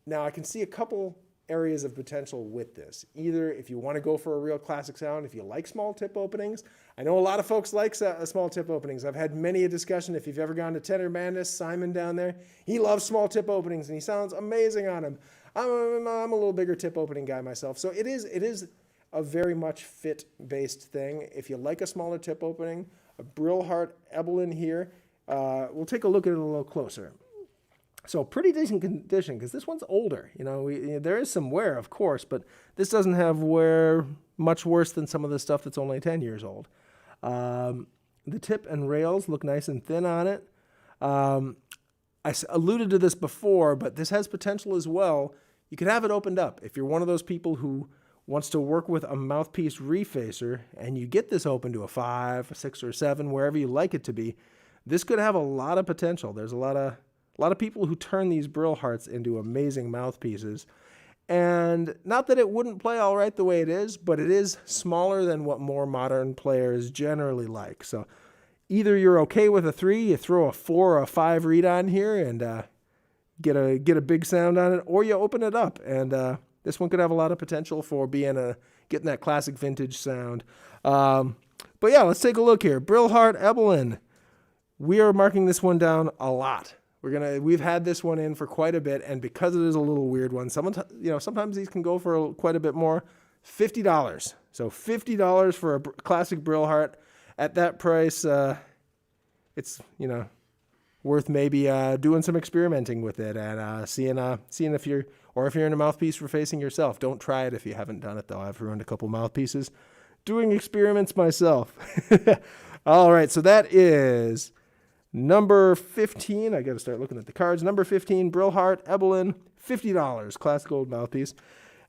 Now, I can see a couple areas of potential with this. Either if you want to go for a real classic sound, if you like small tip openings. I know a lot of folks like small tip openings. I've had many a discussion. If you've ever gone to Tenor Madness, Simon down there, he loves small tip openings and he sounds amazing on them. I'm a little bigger tip opening guy myself. So it is a very much fit-based thing. If you like a smaller tip opening, a Brillhart Evelyn here, we'll take a look at it a little closer. So pretty decent condition because this one's older. You know, there is some wear, of course, but this doesn't have wear much worse than some of the stuff that's only 10 years old. The tip and rails look nice and thin on it. I alluded to this before, but this has potential as well. You could have it opened up. If you're one of those people who wants to work with a mouthpiece refacer and you get this open to a 5, a 6, or 7, wherever you like it to be, this could have a lot of potential. There's a lot of people who turn these Brillharts into amazing mouthpieces. And not that it wouldn't play all right the way it is, but it is smaller than what more modern players generally like. So either you're okay with a 3, you throw a 4 or a 5 reed on here and get a big sound on it, or you open it up. And this one could have a lot of potential for getting that classic vintage sound. But yeah, let's take a look here. Brillhart Evelyn. We are marking this one down a lot. We've had this one in for quite a bit, and because it is a little weird one, sometimes these can go for quite a bit more. $50. So $50 for a classic Brillhart. At that price, it's worth maybe doing some experimenting with it and seeing if you're in a mouthpiece refacing yourself. Don't try it if you haven't done it though. I've ruined a couple mouthpieces doing experiments myself. All right, so that is number 15, I got to start looking at the cards. Number 15, Brillhart Evelyn, $50, classic old mouthpiece.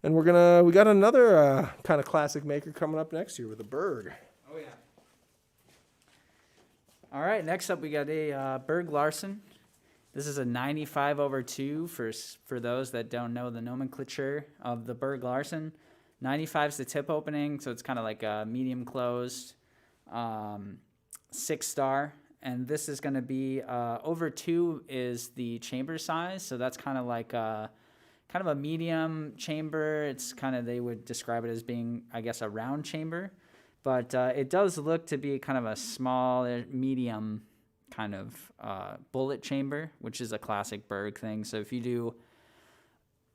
And we got another kind of classic maker coming up next year with a Berg. Oh yeah. All right, next up we got a Berg Larson. This is a 95/2 for those that don't know the nomenclature of the Berg Larson. 95 is the tip opening, so it's kind of like a medium closed 6 star. And this is going to be over 2 is the chamber size, so that's kind of like a medium chamber. It's they would describe it as being, I guess, a round chamber, but it does look to be kind of a small, medium kind of bullet chamber, which is a classic Berg thing. So if you do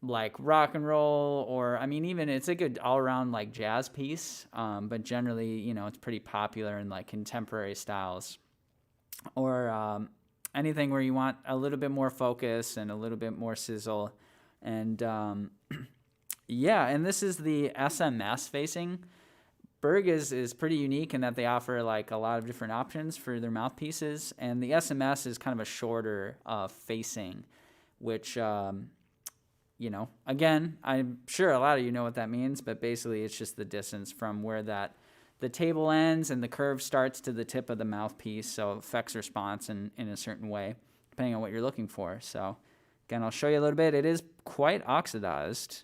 like rock and roll, or even it's a good all-around like jazz piece, but generally, it's pretty popular in like contemporary styles. Or anything where you want a little bit more focus and a little bit more sizzle. And yeah, and this is the SMS facing. Berg is pretty unique in that they offer like a lot of different options for their mouthpieces. And the SMS is kind of a shorter facing, which, you know, again, I'm sure a lot of you know what that means, but basically it's just the distance from where the table ends and the curve starts to the tip of the mouthpiece, so it affects response in a certain way, depending on what you're looking for. So, again, I'll show you a little bit. It is quite oxidized,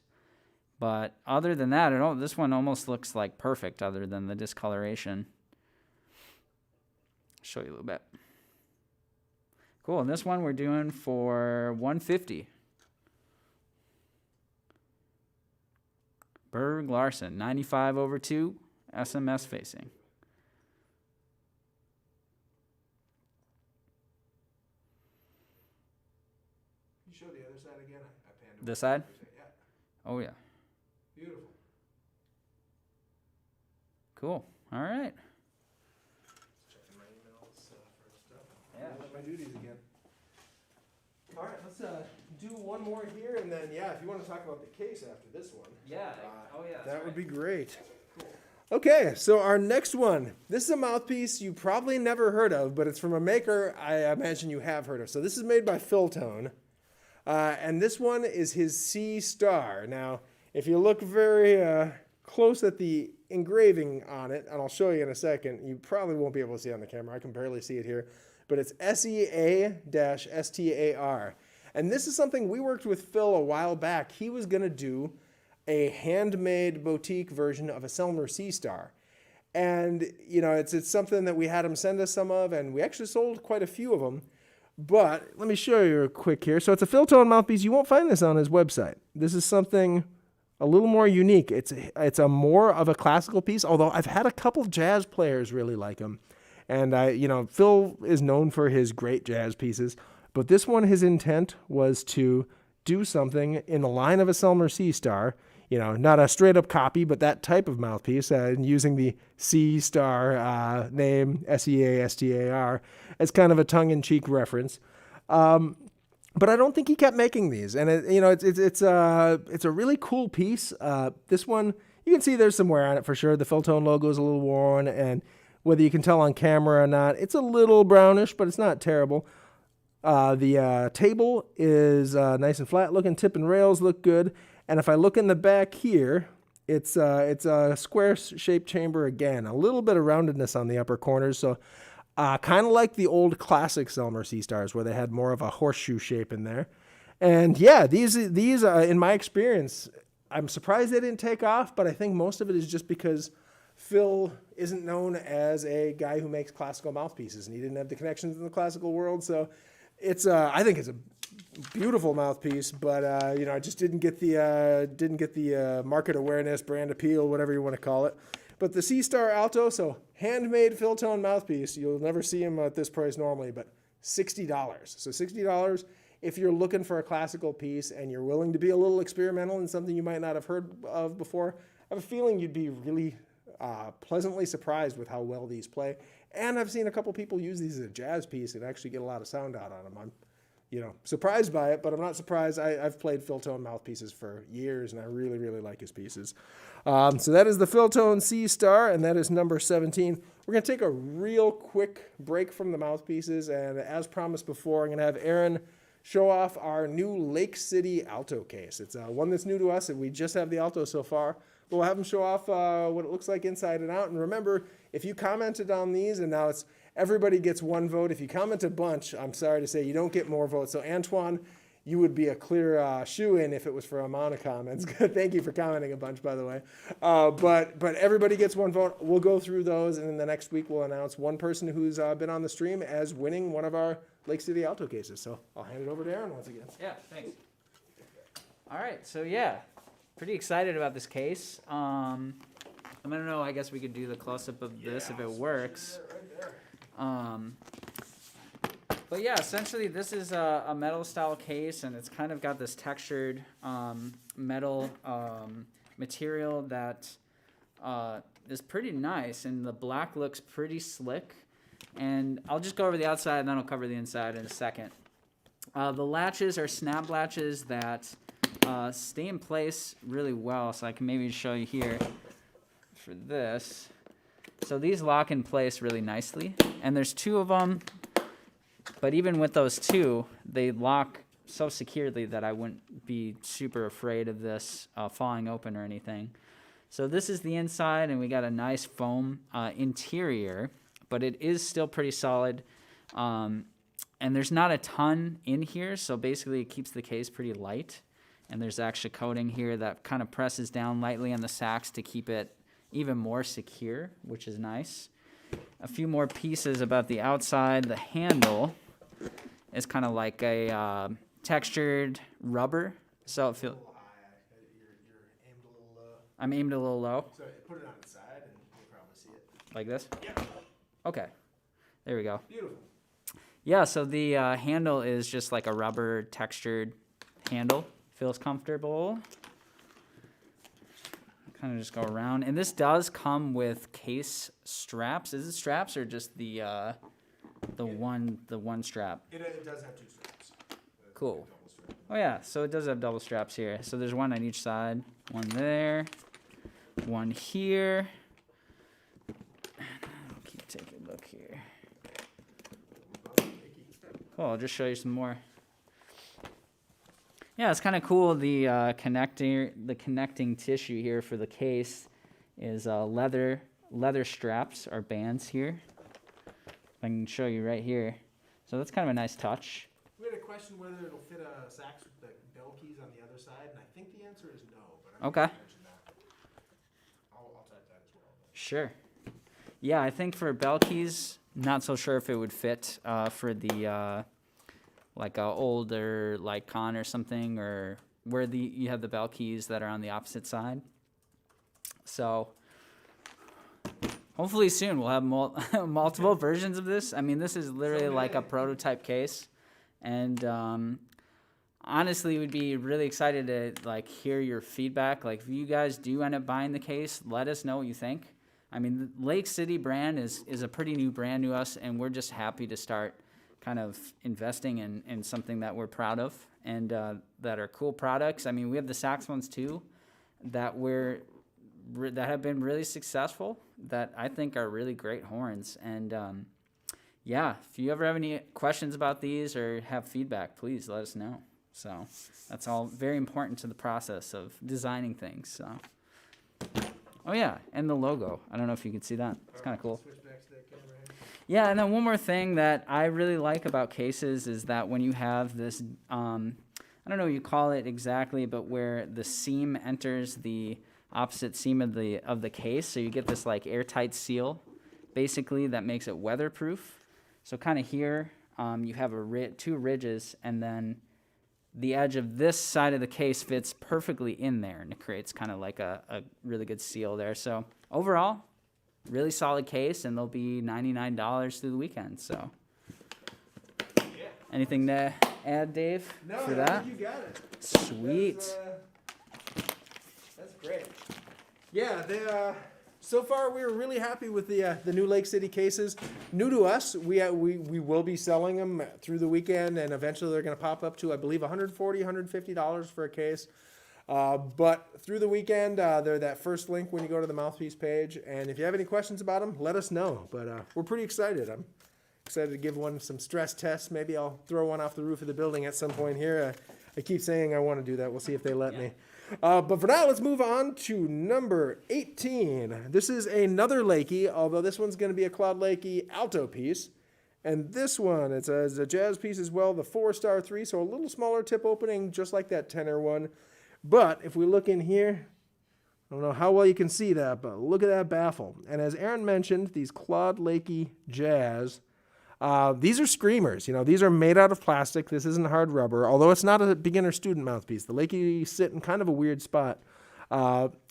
but other than that, this one almost looks like perfect other than the discoloration. Show you a little bit. Cool, and this one we're doing for $150. Berg Larson, 95/2, SMS facing. Can you show the other side again? I panned This side? Yeah. Oh, yeah. Beautiful. Cool. All right. Checking my emails for stuff. Yeah. My duties again. All right, let's do one more here, and then, yeah, if you want to talk about the case after this one. Yeah. Oh, yeah. That would be great. Okay, so our next one. This is a mouthpiece you probably never heard of, but it's from a maker I imagine you have heard of. So this is made by Philtone, and this one is his C Star. Now, if you look very close at the engraving on it, and I'll show you in a second, you probably won't be able to see it on the camera. I can barely see it here, but it's SEA-STAR. And this is something we worked with Phil a while back. He was going to do a handmade boutique version of a Silmer Seastar. And, you know, it's something that we had him send us some of, and we actually sold quite a few of them. But let me show you real quick here. So it's a Philtone mouthpiece. You won't find this on his website. This is something a little more unique. It's a more of a classical piece, although I've had a couple jazz players really like him. And, you know, Phil is known for his great jazz pieces. But this one, his intent was to do something in the line of a Selmer Seastar, you know, not a straight up copy, but that type of mouthpiece, and using the C Star name, SEASTAR, as kind of a tongue in cheek reference. But I don't think he kept making these. And, it's a really cool piece. This one, you can see there's some wear on it for sure. The Philtone logo is a little worn, and whether you can tell on camera or not, it's a little brownish, but it's not terrible. The table is nice and flat looking. Tip and rails look good. And if I look in the back here, it's a square-shaped chamber again. A little bit of roundedness on the upper corners. So kind of like the old classic Selmer Seastars where they had more of a horseshoe shape in there. And yeah, these in my experience, I'm surprised they didn't take off, but I think most of it is just because Phil isn't known as a guy who makes classical mouthpieces, and he didn't have the connections in the classical world. So I think it's a beautiful mouthpiece, but I just didn't get the market awareness, brand appeal, whatever you want to call it. But the Seastar Alto, so handmade Philtone mouthpiece, you'll never see them at this price normally, but $60. So $60 if you're looking for a classical piece and you're willing to be a little experimental in something you might not have heard of before. I have a feeling you'd be really pleasantly surprised with how well these play. And I've seen a couple people use these as a jazz piece and actually get a lot of sound out on them. I'm, surprised by it, but I'm not surprised. I've played Philtone mouthpieces for years, and I really, really like his pieces. So that is the Philtone C Star, and that is number 17. We're going to take a real quick break from the mouthpieces, and as promised before, I'm going to have Aaron show off our new Lake City Alto case. It's one that's new to us, and we just have the Alto so far. But we'll have him show off what it looks like inside and out. And remember, if you commented on these, and now it's everybody gets one vote. If you comment a bunch, I'm sorry to say you don't get more votes. So Antoine, you would be a clear shoe-in if it was for amount of comments. Thank you for commenting a bunch, by the way. But everybody gets one vote. We'll go through those, and in the next week we'll announce one person who's been on the stream as winning one of our Lake City Alto cases. So I'll hand it over to Aaron once again. Yeah, thanks. All right, so yeah. Pretty excited about this case. I don't know, I guess we could do the close-up of this if it works. But yeah, essentially this is a metal style case, and it's kind of got this textured metal material that is pretty nice, and the black looks pretty slick. And I'll just go over the outside and then I'll cover the inside in a second. The latches are snap latches that stay in place really well, so I can maybe show you here for this. So these lock in place really nicely, and there's two of them, but even with those two, they lock so securely that I wouldn't be super afraid of this falling open or anything. So this is the inside, and we got a nice foam interior, but it is still pretty solid. And there's not a ton in here, so basically it keeps the case pretty light. And there's actually coating here that kind of presses down lightly on the sacks to keep it even more secure, which is nice. A few more pieces about the outside. The handle is kind of like a textured rubber, so it feels. You're aimed a little low. I'm aimed a little low. So put it on its side, and you'll probably see it. Like this? Yeah. Okay. There we go. Beautiful. Yeah, so the handle is just like a rubber textured handle. Feels comfortable. Kind of just go around. And this does come with case straps. Is it straps or just the one strap? It does have 2 straps. Cool. Double strap. Oh yeah, so it does have double straps here. So there's one on each side. One there. One here. I'll keep taking a look here. Cool, I'll just show you some more. Yeah, it's kind of cool. The connecting tissue here for the case is leather straps or bands here. I can show you right here. So that's kind of a nice touch. We had a question whether it'll fit a sax with the bell keys on the other side, and I think the answer is no. But I'm Okay. gonna mention that. I'll type that as well. Sure. Yeah, I think for bell keys, not so sure if it would fit for the like a older like con or something, or where you have the bell keys that are on the opposite side. So hopefully soon we'll have multiple versions of this. I mean, this is literally like a prototype case, and honestly, we'd be really excited to like hear your feedback. Like, if you guys do end up buying the case, let us know what you think. I mean, the Lake City brand is a pretty new brand to us, and we're just happy to start kind of investing in something that we're proud of and that are cool products. I mean, we have the sax ones too that have been really successful, that I think are really great horns. And yeah, if you ever have any questions about these or have feedback, please let us know. So that's all very important to the process of designing things. So. Oh yeah, and the logo. I don't know if you can see that. It's kind of cool. Switch back to that camera here. Yeah, and then one more thing that I really like about cases is that when you have this, I don't know what you call it exactly, but where the seam enters the opposite seam of the case, so you get this like airtight seal, basically, that makes it weatherproof. So kind of here, you have two ridges, and then the edge of this side of the case fits perfectly in there, and it creates kind of like a really good seal there. So overall, really solid case, and they'll be $99 through the weekend. So, anything to add, Dave, for that? I think you got it. Sweet. That's great. Yeah, so far we were really happy with the new Lake City cases. New to us, we will be selling them through the weekend, and eventually they're going to pop up to, I believe, $140, $150 for a case. But through the weekend, they're that first link when you go to the Mouthpiece page. And if you have any questions about them, let us know. But we're pretty excited. I'm excited to give one some stress tests. Maybe I'll throw one off the roof of the building at some point here. I keep saying I want to do that. We'll see if they let me. But for now, let's move on to number 18. This is another Lekia, although this one's going to be a Cloud Lekia Alto piece. And this one, it's a jazz piece as well, the 4-star 3, so a little smaller tip opening, just like that tenor one. But if we look in here, I don't know how well you can see that, but look at that baffle. And as Aaron mentioned, these Cloud Lekia Jazz, these are screamers. You know, these are made out of plastic. This isn't hard rubber, although it's not a beginner student mouthpiece. The Lekia sit in kind of a weird spot.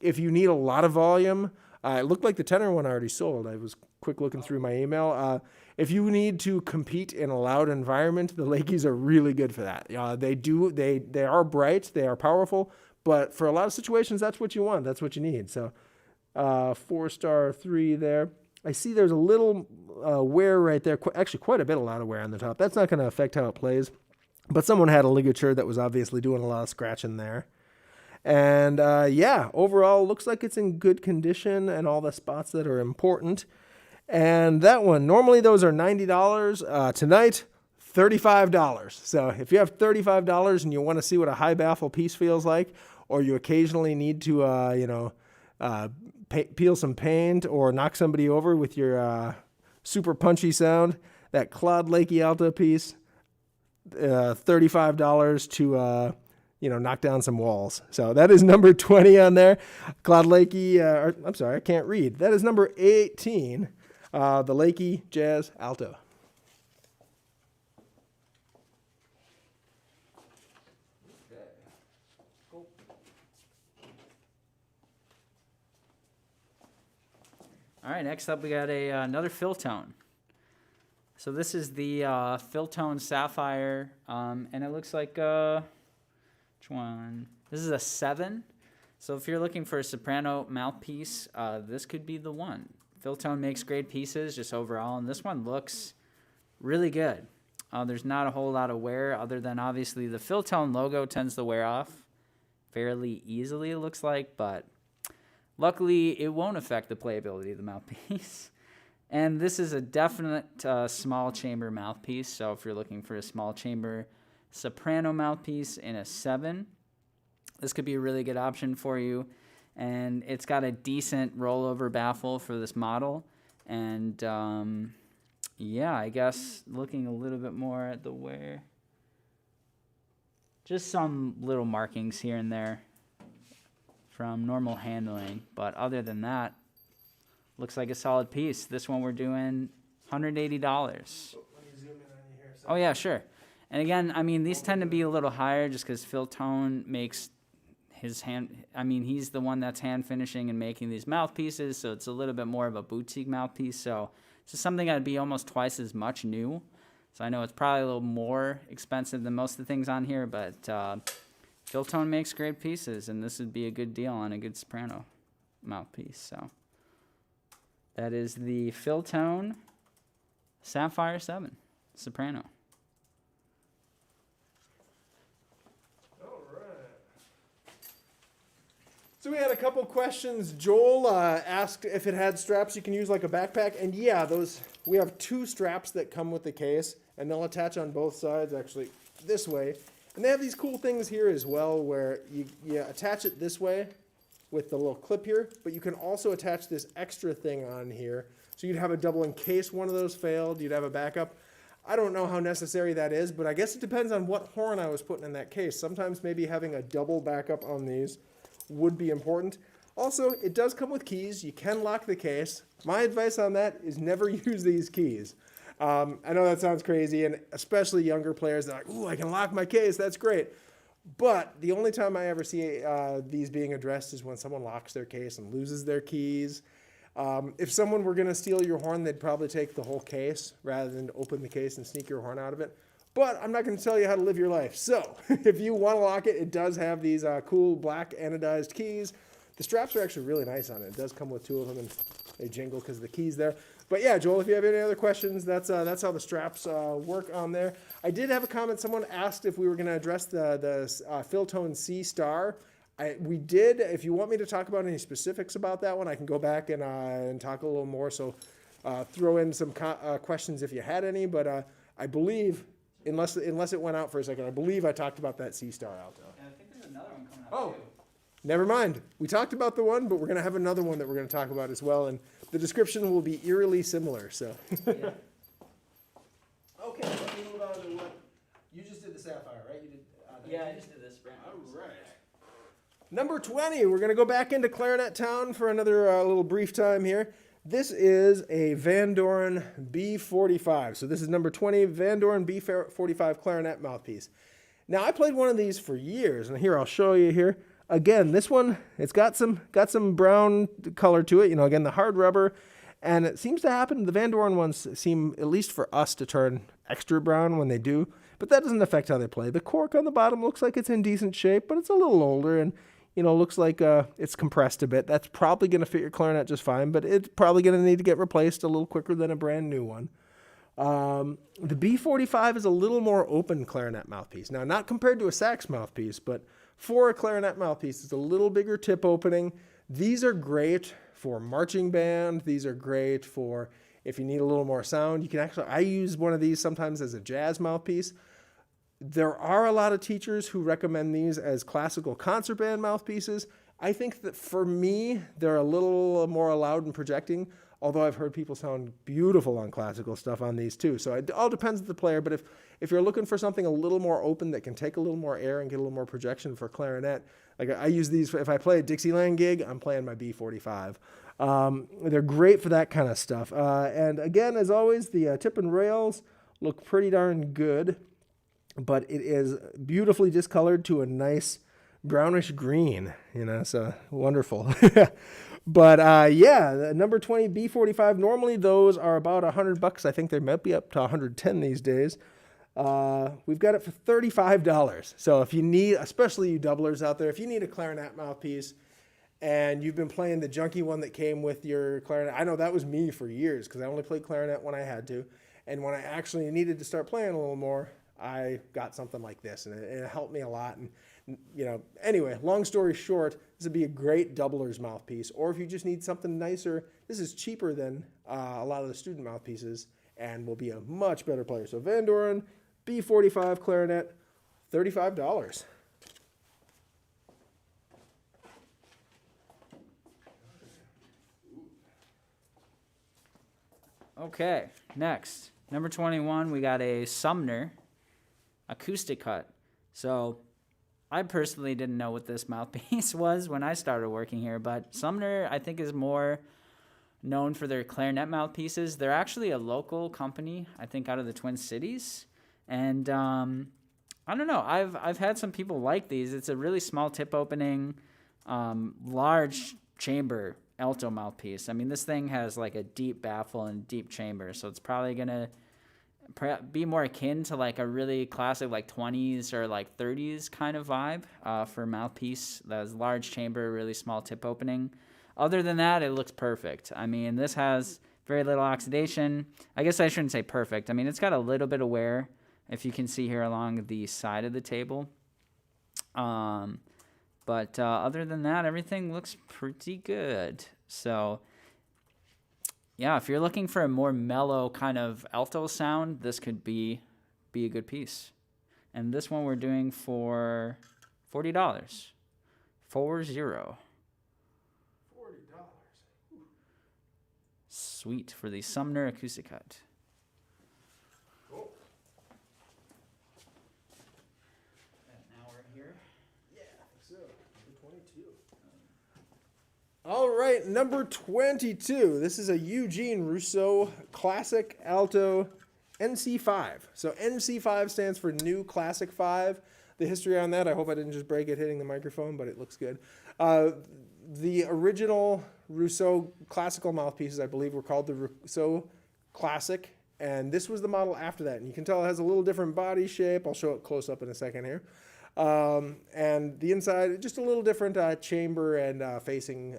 If you need a lot of volume, it looked like the tenor one already sold. I was quick looking through my email. If you need to compete in a loud environment, the Lekias are really good for that. They are bright, they are powerful, but for a lot of situations, that's what you want. That's what you need. So 4-star 3 there. I see there's a little wear right there. Actually, quite a bit, a lot of wear on the top. That's not going to affect how it plays. But someone had a ligature that was obviously doing a lot of scratching there. And yeah, overall, looks like it's in good condition and all the spots that are important. And that one, normally those are $90. Tonight, $35. So if you have $35 and you want to see what a high baffle piece feels like, or you occasionally need to, peel some paint or knock somebody over with your super punchy sound, that Claude Lekia Alto piece, $35 to, knock down some walls. So that is number 20 on there. Claude Lekia, I'm sorry, I can't read. That is number 18, the Lekia Jazz Alto. All right, next up we got another Philtone. So this is the Philtone Sapphire, and it looks like, which one? This is a 7. So if you're looking for a soprano mouthpiece, this could be the one. Philtone makes great pieces just overall, and this one looks really good. There's not a whole lot of wear other than obviously the Philtone logo tends to wear off fairly easily, it looks like, but luckily, it won't affect the playability of the mouthpiece. And this is a definite small chamber mouthpiece. So if you're looking for a small chamber soprano mouthpiece in a 7, this could be a really good option for you. And it's got a decent rollover baffle for this model. And yeah, I guess looking a little bit more at the wear, just some little markings here and there from normal handling, but other than that, looks like a solid piece. This one we're doing $180. Let me zoom in on you here. Oh yeah, sure. And again, I mean, these tend to be a little higher just because Philtone makes his hand, I mean, he's the one that's hand finishing and making these mouthpieces, so it's a little bit more of a boutique mouthpiece, so it's just something that'd be almost twice as much new. So I know it's probably a little more expensive than most of the things on here, but Philtone makes great pieces, and this would be a good deal on a good soprano mouthpiece. So that is the Philtone Sapphire 7 soprano. All right. So we had a couple questions. Joel asked if it had straps you can use like a backpack, and yeah, we have 2 straps that come with the case, and they'll attach on both sides, actually this way. And they have these cool things here as well where you attach it this way with the little clip here, but you can also attach this extra thing on here. So you'd have a double in case one of those failed, you'd have a backup. I don't know how necessary that is, but I guess it depends on what horn I was putting in that case. Sometimes maybe having a double backup on these would be important. Also, it does come with keys. You can lock the case. My advice on that is never use these keys. I know that sounds crazy, and especially younger players, they're like, ooh, I can lock my case, that's great. But the only time I ever see these being addressed is when someone locks their case and loses their keys. If someone were going to steal your horn, they'd probably take the whole case rather than open the case and sneak your horn out of it. But I'm not going to tell you how to live your life. So if you want to lock it, it does have these cool black anodized keys. The straps are actually really nice on it. It does come with 2 of them, and they jingle because of the keys there. But yeah, Joel, if you have any other questions, that's how the straps work on there. I did have a comment. Someone asked if we were going to address the Philtone C Star. We did. If you want me to talk about any specifics about that one, I can go back and talk a little more. So throw in some questions if you had any. But I believe, unless it went out for a second, I believe I talked about that Seastar Alto. Yeah, I think there's another one coming up too. Never mind. We talked about the one, but we're going to have another one that we're going to talk about as well. And the description will be eerily similar. So. Yeah. Okay, let me move on to what you just did. The Sapphire, right? You did. Yeah, I just did this brand. All right. Number 20. We're going to go back into Clarinet Town for another little brief time here. This is a Vandore B45. So this is number 20, Vandore B45 Clarinet mouthpiece. Now I played one of these for years, and here I'll show you here. Again, this one, it's got some brown color to it. Again, the hard rubber. And it seems to happen, the Vandore ones seem, at least for us, to turn extra brown when they do. But that doesn't affect how they play. The cork on the bottom looks like it's in decent shape, but it's a little older and, looks like it's compressed a bit. That's probably going to fit your clarinet just fine, but it's probably going to need to get replaced a little quicker than a brand new one. The B45 is a little more open clarinet mouthpiece. Now, not compared to a sax mouthpiece, but for a clarinet mouthpiece, it's a little bigger tip opening. These are great for marching band. These are great for If you need a little more sound, you can actually, I use one of these sometimes as a jazz mouthpiece. There are a lot of teachers who recommend these as classical concert band mouthpieces. I think that for me, they're a little more loud and projecting, although I've heard people sound beautiful on classical stuff on these too. So it all depends on the player, but if you're looking for something a little more open that can take a little more air and get a little more projection for clarinet, like I use these, if I play a Dixieland gig, I'm playing my B45. They're great for that kind of stuff. And again, as always, the tip and rails look pretty darn good, but it is beautifully discolored to a nice brownish green, so wonderful. But yeah, the number 20 B45, normally those are about $100. I think they might be up to 110 these days. We've got it for $35. So if you need, especially you doublers out there, if you need a clarinet mouthpiece and you've been playing the junky one that came with your clarinet, I know that was me for years because I only played clarinet when I had to. And when I actually needed to start playing a little more, I got something like this, and it helped me a lot. And anyway, long story short, this would be a great doubler's mouthpiece. Or if you just need something nicer, this is cheaper than a lot of the student mouthpieces and will be a much better player. So Vandore B45 clarinet, $35. Okay, next, number 21, we got a Selmer acoustic cut. So I personally didn't know what this mouthpiece was when I started working here, but Selmer, I think, is more known for their clarinet mouthpieces. They're actually a local company, I think, out of the Twin Cities. And I don't know, I've had some people like these. It's a really small tip opening, large chamber alto mouthpiece. I mean, this thing has like a deep baffle and deep chamber, so it's probably going to be more akin to like a really classic like 20s or like 30s kind of vibe for mouthpiece. That's large chamber, really small tip opening. Other than that, it looks perfect. I mean, this has very little oxidation. I guess I shouldn't say perfect. I mean, it's got a little bit of wear, if you can see here along the side of the table. But other than that, everything looks pretty good. So yeah, if you're looking for a more mellow kind of alto sound, this could be a good piece. And this one we're doing for $40. 40. $40. Sweet for the Selmer acoustic cut. Cool. And now we're here. Yeah, so number 22. All right, number 22. This is a Eugene Rousseau Classic Alto NC5. So NC5 stands for New Classic 5. The history on that, I hope I didn't just break it hitting the microphone, but it looks good. The original Rousseau classical mouthpieces, I believe, were called the Rousseau Classic, and this was the model after that. And you can tell it has a little different body shape. I'll show it close up in a second here. And the inside, just a little different chamber and facing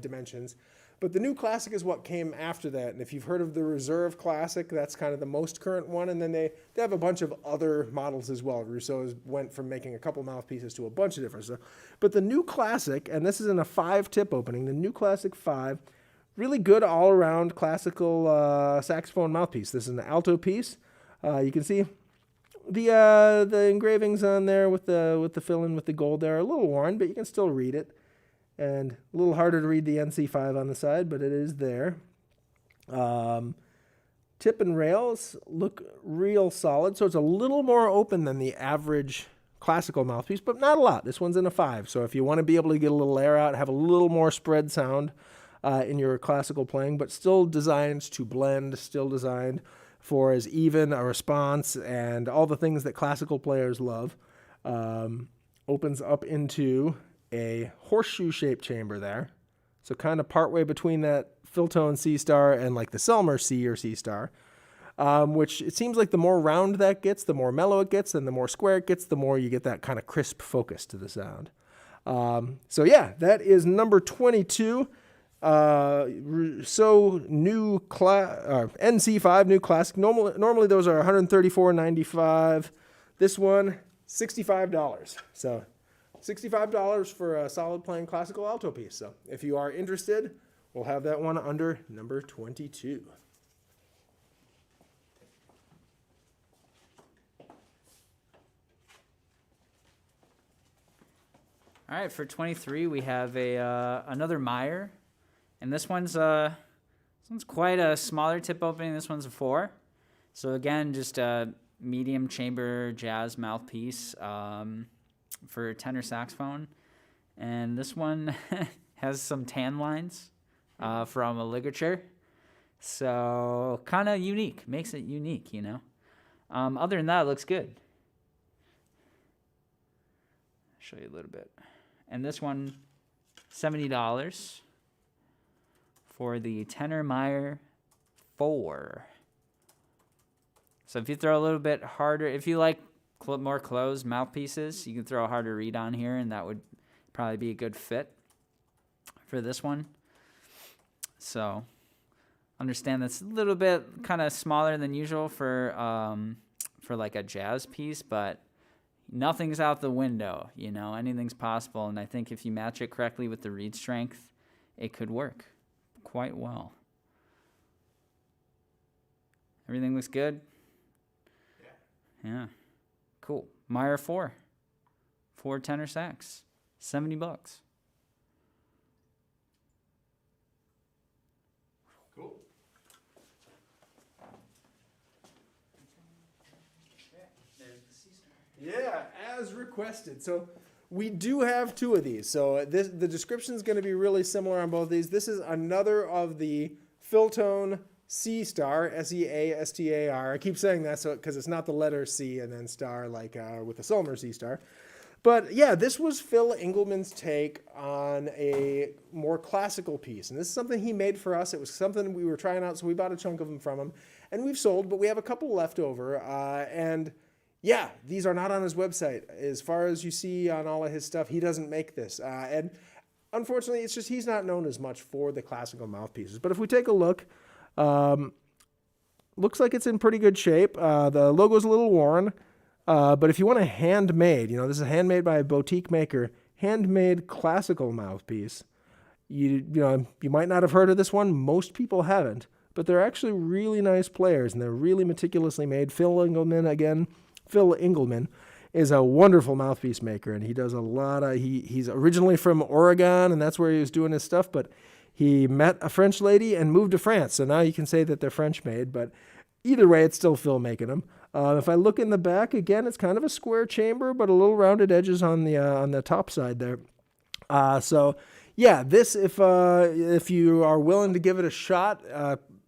dimensions. But the New Classic is what came after that. And if you've heard of the Reserve Classic, that's kind of the most current one. And then they have a bunch of other models as well. Rousseau went from making a couple mouthpieces to a bunch of different stuff. But the New Classic, and this is in a 5-tip opening, the New Classic 5, really good all-around classical saxophone mouthpiece. This is an alto piece. You can see the engravings on there with the fill-in with the gold there are a little worn, but you can still read it. And a little harder to read the NC5 on the side, but it is there. Tip and rails look real solid, so it's a little more open than the average classical mouthpiece, but not a lot. This one's in a 5, so if you want to be able to get a little air out, have a little more spread sound in your classical playing, but still designed to blend, still designed for as even a response and all the things that classical players love. Opens up into a horseshoe-shaped chamber there. So kind of partway between that Philtone C Star and like the Silmer C or C Star, which it seems like the more round that gets, the more mellow it gets, and the more square it gets, the more you get that kind of crisp focus to the sound. So yeah, that is number 22. So new NC5 New Classic. Normally those are $134.95. This one, $65. So $65 for a solid playing classical alto piece. So if you are interested, we'll have that one under number 22. All right, for 23 we have another Meyer, and this one's quite a smaller tip opening. This one's a 4. So again, just a medium chamber jazz mouthpiece for tenor saxophone, and this one has some tan lines from a ligature, so kind of unique. Makes it unique, you know. Other than that, it looks good. Show you a little bit. And this one, $70 for the tenor Meyer 4. So if you throw a little bit harder, if you like more closed mouthpieces, you can throw a harder reed on here, and that would probably be a good fit for this one. So understand that's a little bit kind of smaller than usual for like a jazz piece, but nothing's out the window, you know, anything's possible. And I think if you match it correctly with the reed strength, it could work quite well. Everything looks good? Yeah. Cool. Meyer 4 tenor sax, $70. Cool. There's the Seastar. Yeah, as requested. So we do have 2 of these. So the description is going to be really similar on both of these. This is another of the Philtone C Star, Seastar. I keep saying that because it's not the letter C and then star like with the Silmer Seastar. But yeah, this was Phil Engelman's take on a more classical piece. And this is something he made for us. It was something we were trying out, so we bought a chunk of them from him. And we've sold, but we have a couple left over. And yeah, these are not on his website. As far as you see on all of his stuff, he doesn't make this. And unfortunately, it's just he's not known as much for the classical mouthpieces. But if we take a look, looks like it's in pretty good shape. The logo's a little worn. But if you want a handmade, you know, this is handmade by a boutique maker, handmade classical mouthpiece, you might not have heard of this one. Most people haven't, but they're actually really nice players, and they're really meticulously made. Phil Engelman is a wonderful mouthpiece maker, and he does a lot of, he's originally from Oregon, and that's where he was doing his stuff, but he met a French lady and moved to France, so now you can say that they're French made, but either way, it's still Phil making them. If I look in the back, again, it's kind of a square chamber, but a little rounded edges on the top side there. So yeah, this, if you are willing to give it a shot,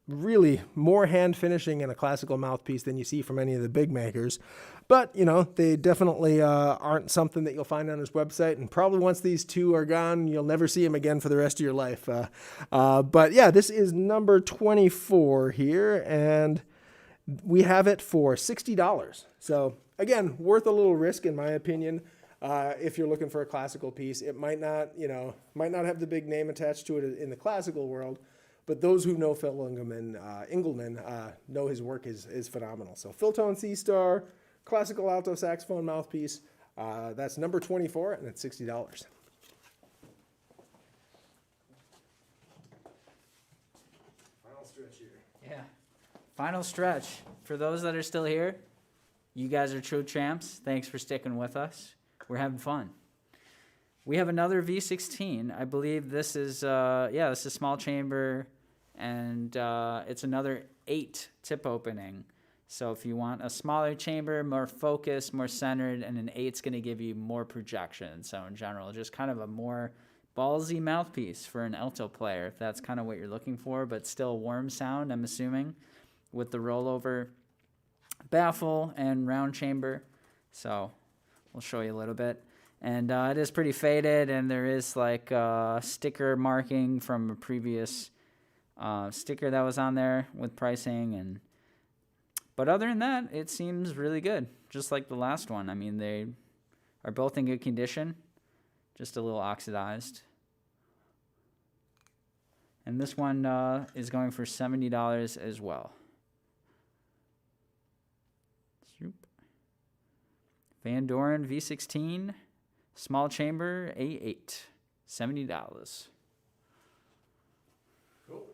really more hand finishing in a classical mouthpiece than you see from any of the big makers. But, you know, they definitely aren't something that you'll find on his website. And probably once these 2 are gone, you'll never see him again for the rest of your life. But yeah, this is number 24 here, and we have it for $60. So again, worth a little risk in my opinion. If you're looking for a classical piece, it might not have the big name attached to it in the classical world, but those who know Phil Engelman know his work is phenomenal. So Philtone C Star, classical alto saxophone mouthpiece. That's number 24, and it's $60. Final stretch here. Yeah. Final stretch. For those that are still here, you guys are true champs. Thanks for sticking with us. We're having fun. We have another V16. I believe this is, this is small chamber, and it's another 8 tip opening. So if you want a smaller chamber, more focused, more centered, and an 8's going to give you more projection. So in general, just kind of a more ballsy mouthpiece for an alto player, if that's kind of what you're looking for, but still warm sound, I'm assuming, with the rollover baffle and round chamber. So we'll show you a little bit. And it is pretty faded, and there is like sticker marking from a previous sticker that was on there with pricing. But other than that, it seems really good, just like the last one. I mean, they are both in good condition, just a little oxidized. And this one is going for $70 as well. Vandore V16, small chamber, A8, $70. Cool.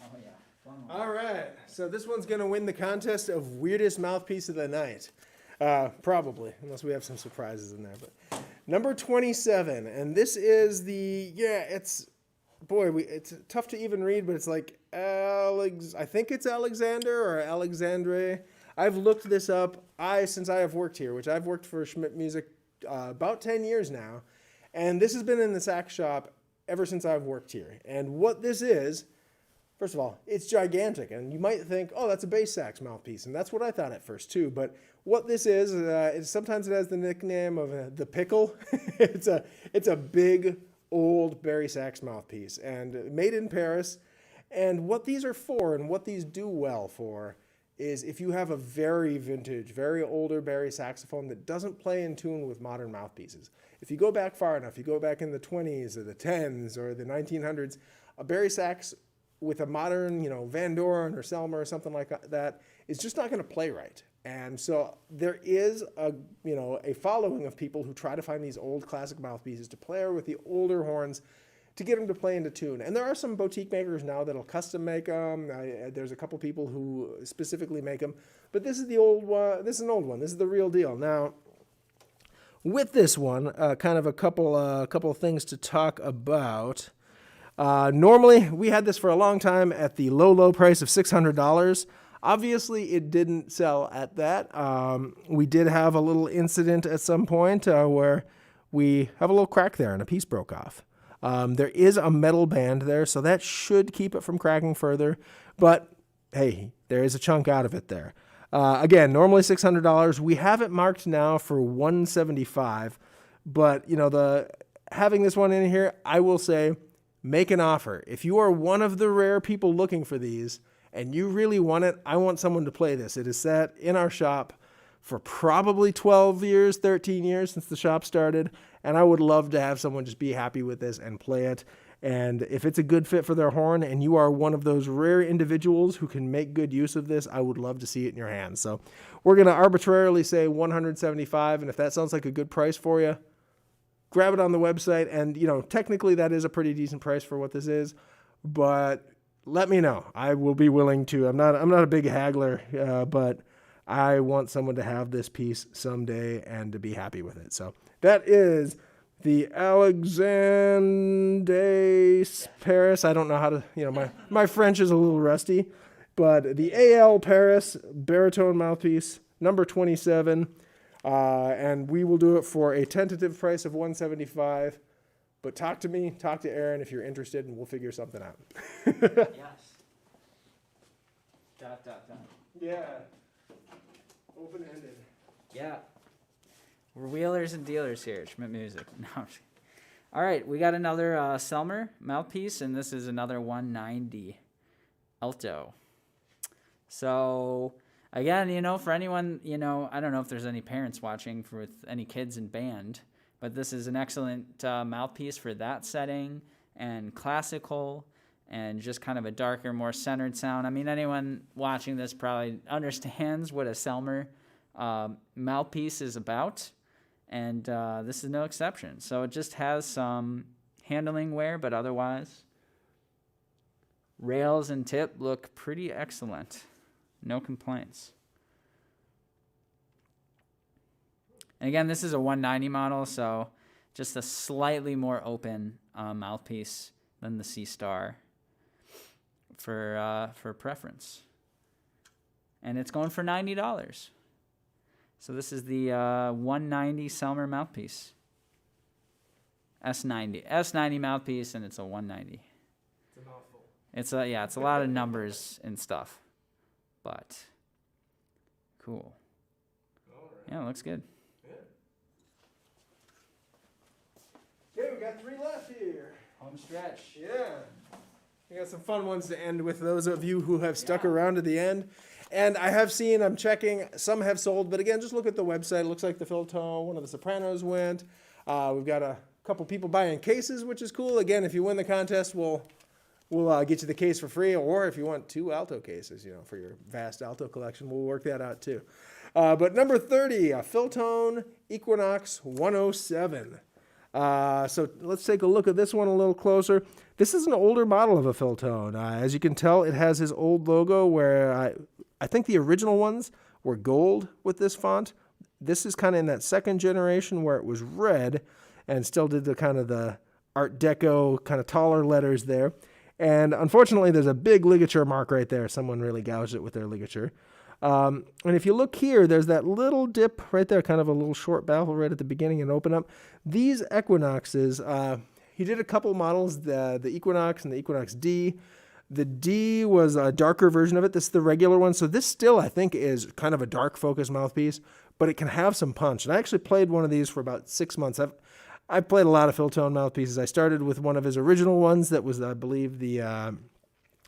Oh yeah, fun one. All right, so this one's going to win the contest of weirdest mouthpiece of the night. Probably, unless we have some surprises in there. But number 27, and this is it's tough to even read, but it's like I think it's Alexander or Alexandre. I've looked this up. Since I have worked here, which I've worked for Schmidt Music about 10 years now, and this has been in the sax shop ever since I've worked here. And what this is, first of all, it's gigantic, and you might think, oh, that's a bass sax mouthpiece, and that's what I thought at first too. But what this is sometimes it has the nickname of the pickle. It's a big old bari sax mouthpiece, and made in Paris. And what these are for, and what these do well for, is if you have a very vintage, very older bari saxophone that doesn't play in tune with modern mouthpieces. If you go back far enough, you go back in the 20s or the 10s or the 1900s, a bari sax with a modern, Vandore or Selmer or something like that is just not going to play right. And so there is a following of people who try to find these old classic mouthpieces to play with the older horns to get them to play into tune. And there are some boutique makers now that'll custom make them. There's a couple people who specifically make them. But this is the old one. This is an old one. This is the real deal. Now, with this one, kind of a couple of things to talk about. Normally, we had this for a long time at the low price of $600. Obviously, it didn't sell at that. We did have a little incident at some point where we have a little crack there and a piece broke off. There is a metal band there, so that should keep it from cracking further. But, hey, there is a chunk out of it there. Again, normally $600. We have it marked now for $175. But, having this one in here, I will say, make an offer. If you are one of the rare people looking for these and you really want it, I want someone to play this. It is sat in our shop for probably 12 years, 13 years since the shop started, and I would love to have someone just be happy with this and play it. And if it's a good fit for their horn and you are one of those rare individuals who can make good use of this, I would love to see it in your hands. So we're going to arbitrarily say $175, and if that sounds like a good price for you, grab it on the website. And, technically that is a pretty decent price for what this is, but let me know. I will be willing to. I'm not a big haggler, but I want someone to have this piece someday and to be happy with it. So that is the Alexandre Paris. I don't know how to, my French is a little rusty, but the AL Paris baritone mouthpiece, number 27. And we will do it for a tentative price of $175. But talk to me, talk to Aaron if you're interested, and we'll figure something out. Yes. ... Yeah. Open-ended. Yeah. We're wheelers and dealers here at Schmidt Music. No, I'm just kidding. All right, we got another Selmer mouthpiece, and this is another 190 Alto. So, again, for anyone, I don't know if there's any parents watching with any kids in band, but this is an excellent mouthpiece for that setting and classical and just kind of a darker, more centered sound. I mean, anyone watching this probably understands what a Selmer mouthpiece is about, and this is no exception. So it just has some handling wear, but otherwise, rails and tip look pretty excellent. No complaints. And again, this is a 190 model, so just a slightly more open mouthpiece than the C Star for preference. And it's going for $90. So this is the 190 Selmer mouthpiece. S90 mouthpiece, and it's a 190. It's a mouthful. It's a lot of numbers and stuff. But cool. All right. Yeah, it looks good. Okay, we got 3 left here. Home stretch. Yeah. We got some fun ones to end with, those of you who have stuck around to the end. And I have seen, I'm checking, some have sold, but again, just look at the website. It looks like the Philtone, one of the Sopranos went. We've got a couple people buying cases, which is cool. Again, if you win the contest, we'll get you the case for free, or if you want 2 Alto cases, for your vast Alto collection, we'll work that out too. But number 30, a Philtone Equinox 107. So let's take a look at this one a little closer. This is an older model of a Philtone. As you can tell, it has his old logo where I think the original ones were gold with this font. This is kind of in that second generation where it was red and still did the kind of the Art Deco kind of taller letters there. And unfortunately, there's a big ligature mark right there. Someone really gouged it with their ligature. And if you look here, there's that little dip right there, kind of a little short baffle right at the beginning and open up. These Equinoxes, he did a couple models, the Equinox and the Equinox D. The D was a darker version of it. This is the regular one. So this still, I think, is kind of a dark focus mouthpiece, but it can have some punch. And I actually played one of these for about 6 months. I've played a lot of Philtone mouthpieces. I started with one of his original ones that was, I believe, the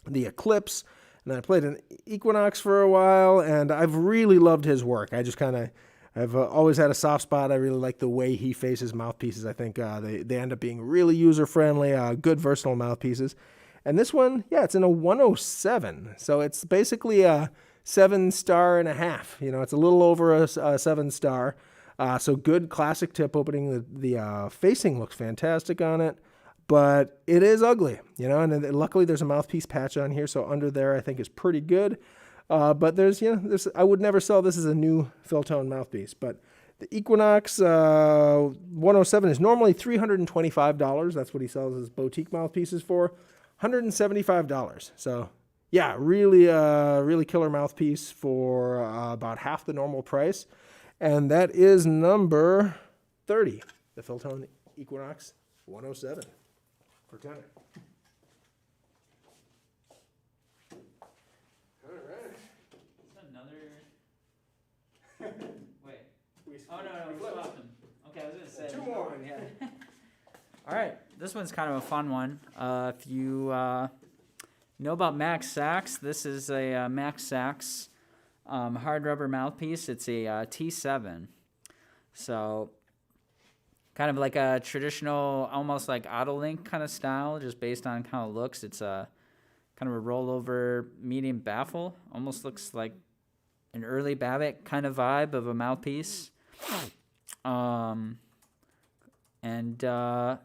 Eclipse. And I played an Equinox for a while, and I've really loved his work. I just kind of, I've always had a soft spot. I really like the way he faces mouthpieces. I think they end up being really user-friendly, good, versatile mouthpieces. And this one, yeah, it's in a 107. So it's basically a 7.5 stars. You know, it's a little over a 7 star. So good classic tip opening. The facing looks fantastic on it, but it is ugly, you know, and luckily there's a mouthpiece patch on here. So under there, I think is pretty good. But there's, you know, I would never sell this as a new Philtone mouthpiece, but the Equinox 107 is normally $325. That's what he sells his boutique mouthpieces for. $175. So yeah, really killer mouthpiece for about half the normal price. And that is number 30, the Philtone Equinox 107 for tenor. All right. Another. Wait. Oh no, we swapped them. Okay, I was gonna say. Two more. Yeah. All right, this one's kind of a fun one. If you know about Max Sax, this is a Max Sax hard rubber mouthpiece. It's a T7. So kind of like a traditional, almost like Autolink kind of style, just based on how it looks. It's a kind of a rollover medium baffle. Almost looks like an early Babbitt kind of vibe of a mouthpiece. And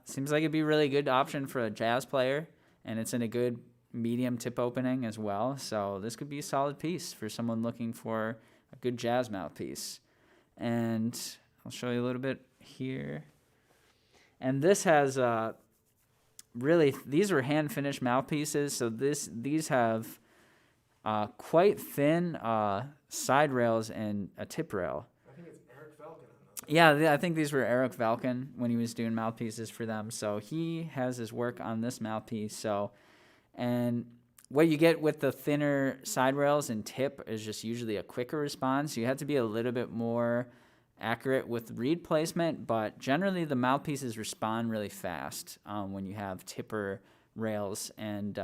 seems like it'd be a really good option for a jazz player, and it's in a good medium tip opening as well. So this could be a solid piece for someone looking for a good jazz mouthpiece. And I'll show you a little bit here. And this has really, these were hand finished mouthpieces. So these have quite thin side rails and a tip rail. Yeah, I think these were Eric Valken when he was doing mouthpieces for them. So he has his work on this mouthpiece. So, and what you get with the thinner side rails and tip is just usually a quicker response. You have to be a little bit more accurate with reed placement, but generally the mouthpieces respond really fast when you have tipper rails and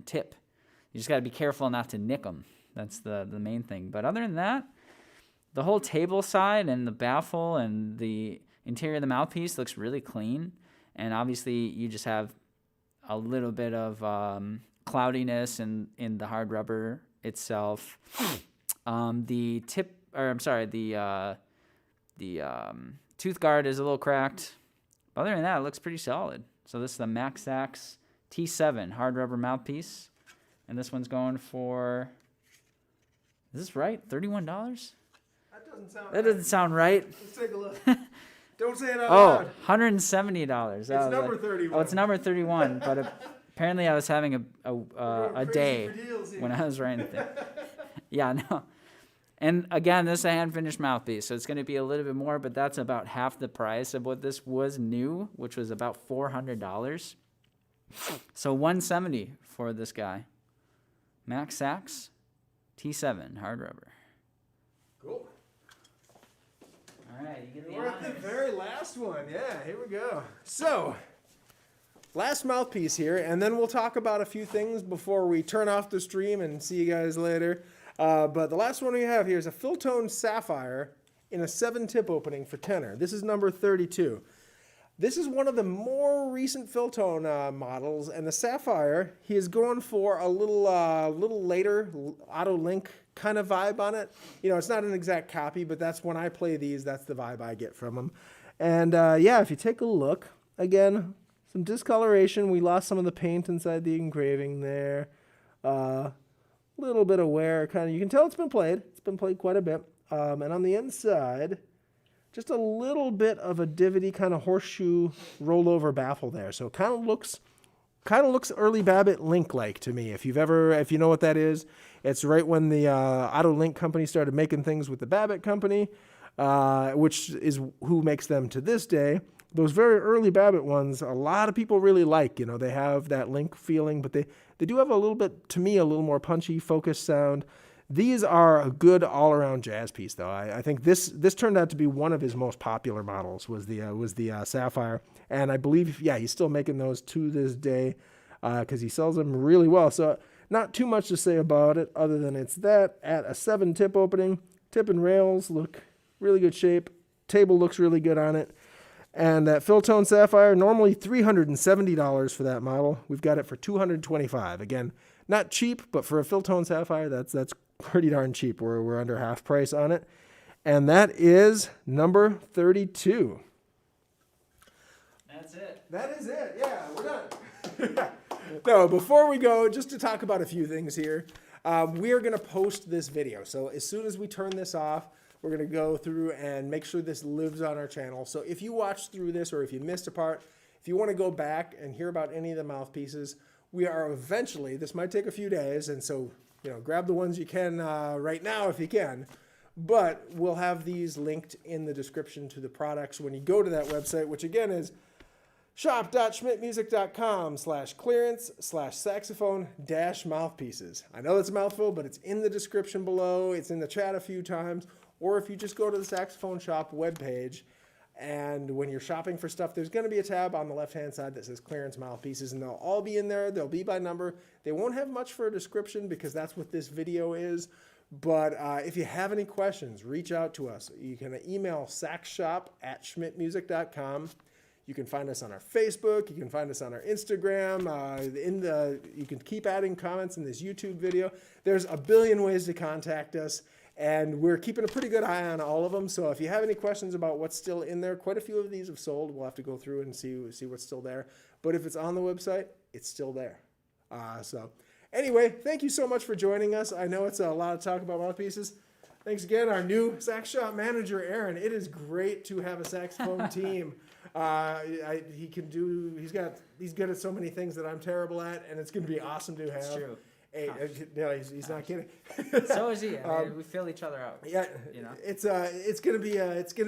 tip. You just got to be careful not to nick them. That's the main thing. But other than that, the whole table side and the baffle and the interior of the mouthpiece looks really clean. And obviously you just have a little bit of cloudiness in the hard rubber itself. The tooth guard is a little cracked. But other than that, it looks pretty solid. So this is the Max Sax T7 hard rubber mouthpiece. And this one's going for, is this right? $31? That doesn't sound right. Let's take a look. Don't say it out loud. $170. It's number 31. Oh, it's number 31. But apparently I was having a day when I was writing it. Yeah, no. And again, this is a hand-finished mouthpiece, so it's going to be a little bit more, but that's about half the price of what this was new, which was about $400. So $170 for this guy. Max Sax T7 hard rubber. Cool. All right, you get the We're at the honors. very last one. Yeah, here we go. So, last mouthpiece here, and then we'll talk about a few things before we turn off the stream and see you guys later. But the last one we have here is a Philtone Sapphire in a 7-tip opening for tenor. This is number 32. This is one of the more recent Philtone models, and the Sapphire, he is going for a little later Autolink kind of vibe on it. You know, it's not an exact copy, but that's when I play these, that's the vibe I get from them. And yeah, if you take a look, again, some discoloration. We lost some of the paint inside the engraving there. Little bit of wear, kind of. You can tell it's been played. It's been played quite a bit. And on the inside, just a little bit of a divotty kind of horseshoe rollover baffle there. So it kind of looks early Babbitt Link-like to me. If you know what that is, it's right when the Auto Link company started making things with the Babbitt company, which is who makes them to this day. Those very early Babbitt ones, a lot of people really like. You know, they have that Link feeling, but they do have a little bit, to me, a little more punchy, focused sound. These are a good all-around jazz piece, though. I think this turned out to be one of his most popular models, was the Sapphire, and I believe, he's still making those to this day because he sells them really well. So not too much to say about it other than it's that at a 7-tip opening. Tip and rails look really good shape. Table looks really good on it. And that Philtone Sapphire, normally $370 for that model. We've got it for $225. Again, not cheap, but for a Philtone Sapphire, that's pretty darn cheap. We're under half price on it. And that is number 32. That's it. That is it. Yeah, we're done. No, before we go, just to talk about a few things here, we are going to post this video. So as soon as we turn this off, we're going to go through and make sure this lives on our channel. So if you watched through this or if you missed a part, if you want to go back and hear about any of the mouthpieces, we are eventually, this might take a few days, and so grab the ones you can right now if you can, but we'll have these linked in the description to the products when you go to that website, which again is shop.schmidtmusic.com/clearance/saxophone-mouthpieces. I know it's a mouthful, but it's in the description below. It's in the chat a few times. Or if you just go to the Saxophone Shop webpage, and when you're shopping for stuff, there's going to be a tab on the left-hand side that says Clearance Mouthpieces, and they'll all be in there. They'll be by number. They won't have much for a description because that's what this video is. But if you have any questions, reach out to us. You can email saxshop@schmidtmusic.com. You can find us on our Facebook. You can find us on our Instagram. You can keep adding comments in this YouTube video. There's a billion ways to contact us. And we're keeping a pretty good eye on all of them. So if you have any questions about what's still in there, quite a few of these have sold. We'll have to go through and see what's still there. But if it's on the website, it's still there. So anyway, thank you so much for joining us. I know it's a lot of talk about mouthpieces. Thanks again, our new sax shop manager, Aaron. It is great to have a saxophone team. He's good at so many things that I'm terrible at, and it's going to be awesome to have. It's true. Hey, no, he's not kidding. So is he. I mean, we fill each other out. Yeah, it's gonna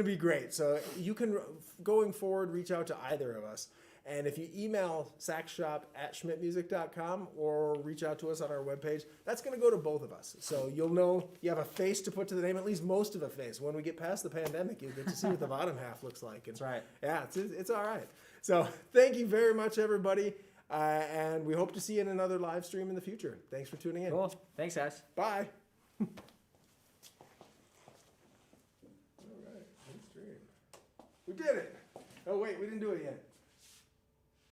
be great. So you can, going forward, reach out to either of us, and if you email saxshop@schmidtmusic.com or reach out to us on our webpage, that's gonna go to both of us. So you'll know you have a face to put to the name, at least most of a face. When we get past the pandemic, you'll get to see what the bottom half looks like. And, that's right. Yeah, it's all right. So thank you very much, everybody. And we hope to see you in another live stream in the future. Thanks for tuning in. Cool. Thanks, guys. Bye. All right, good stream. We did it. Oh, wait, we didn't do it yet.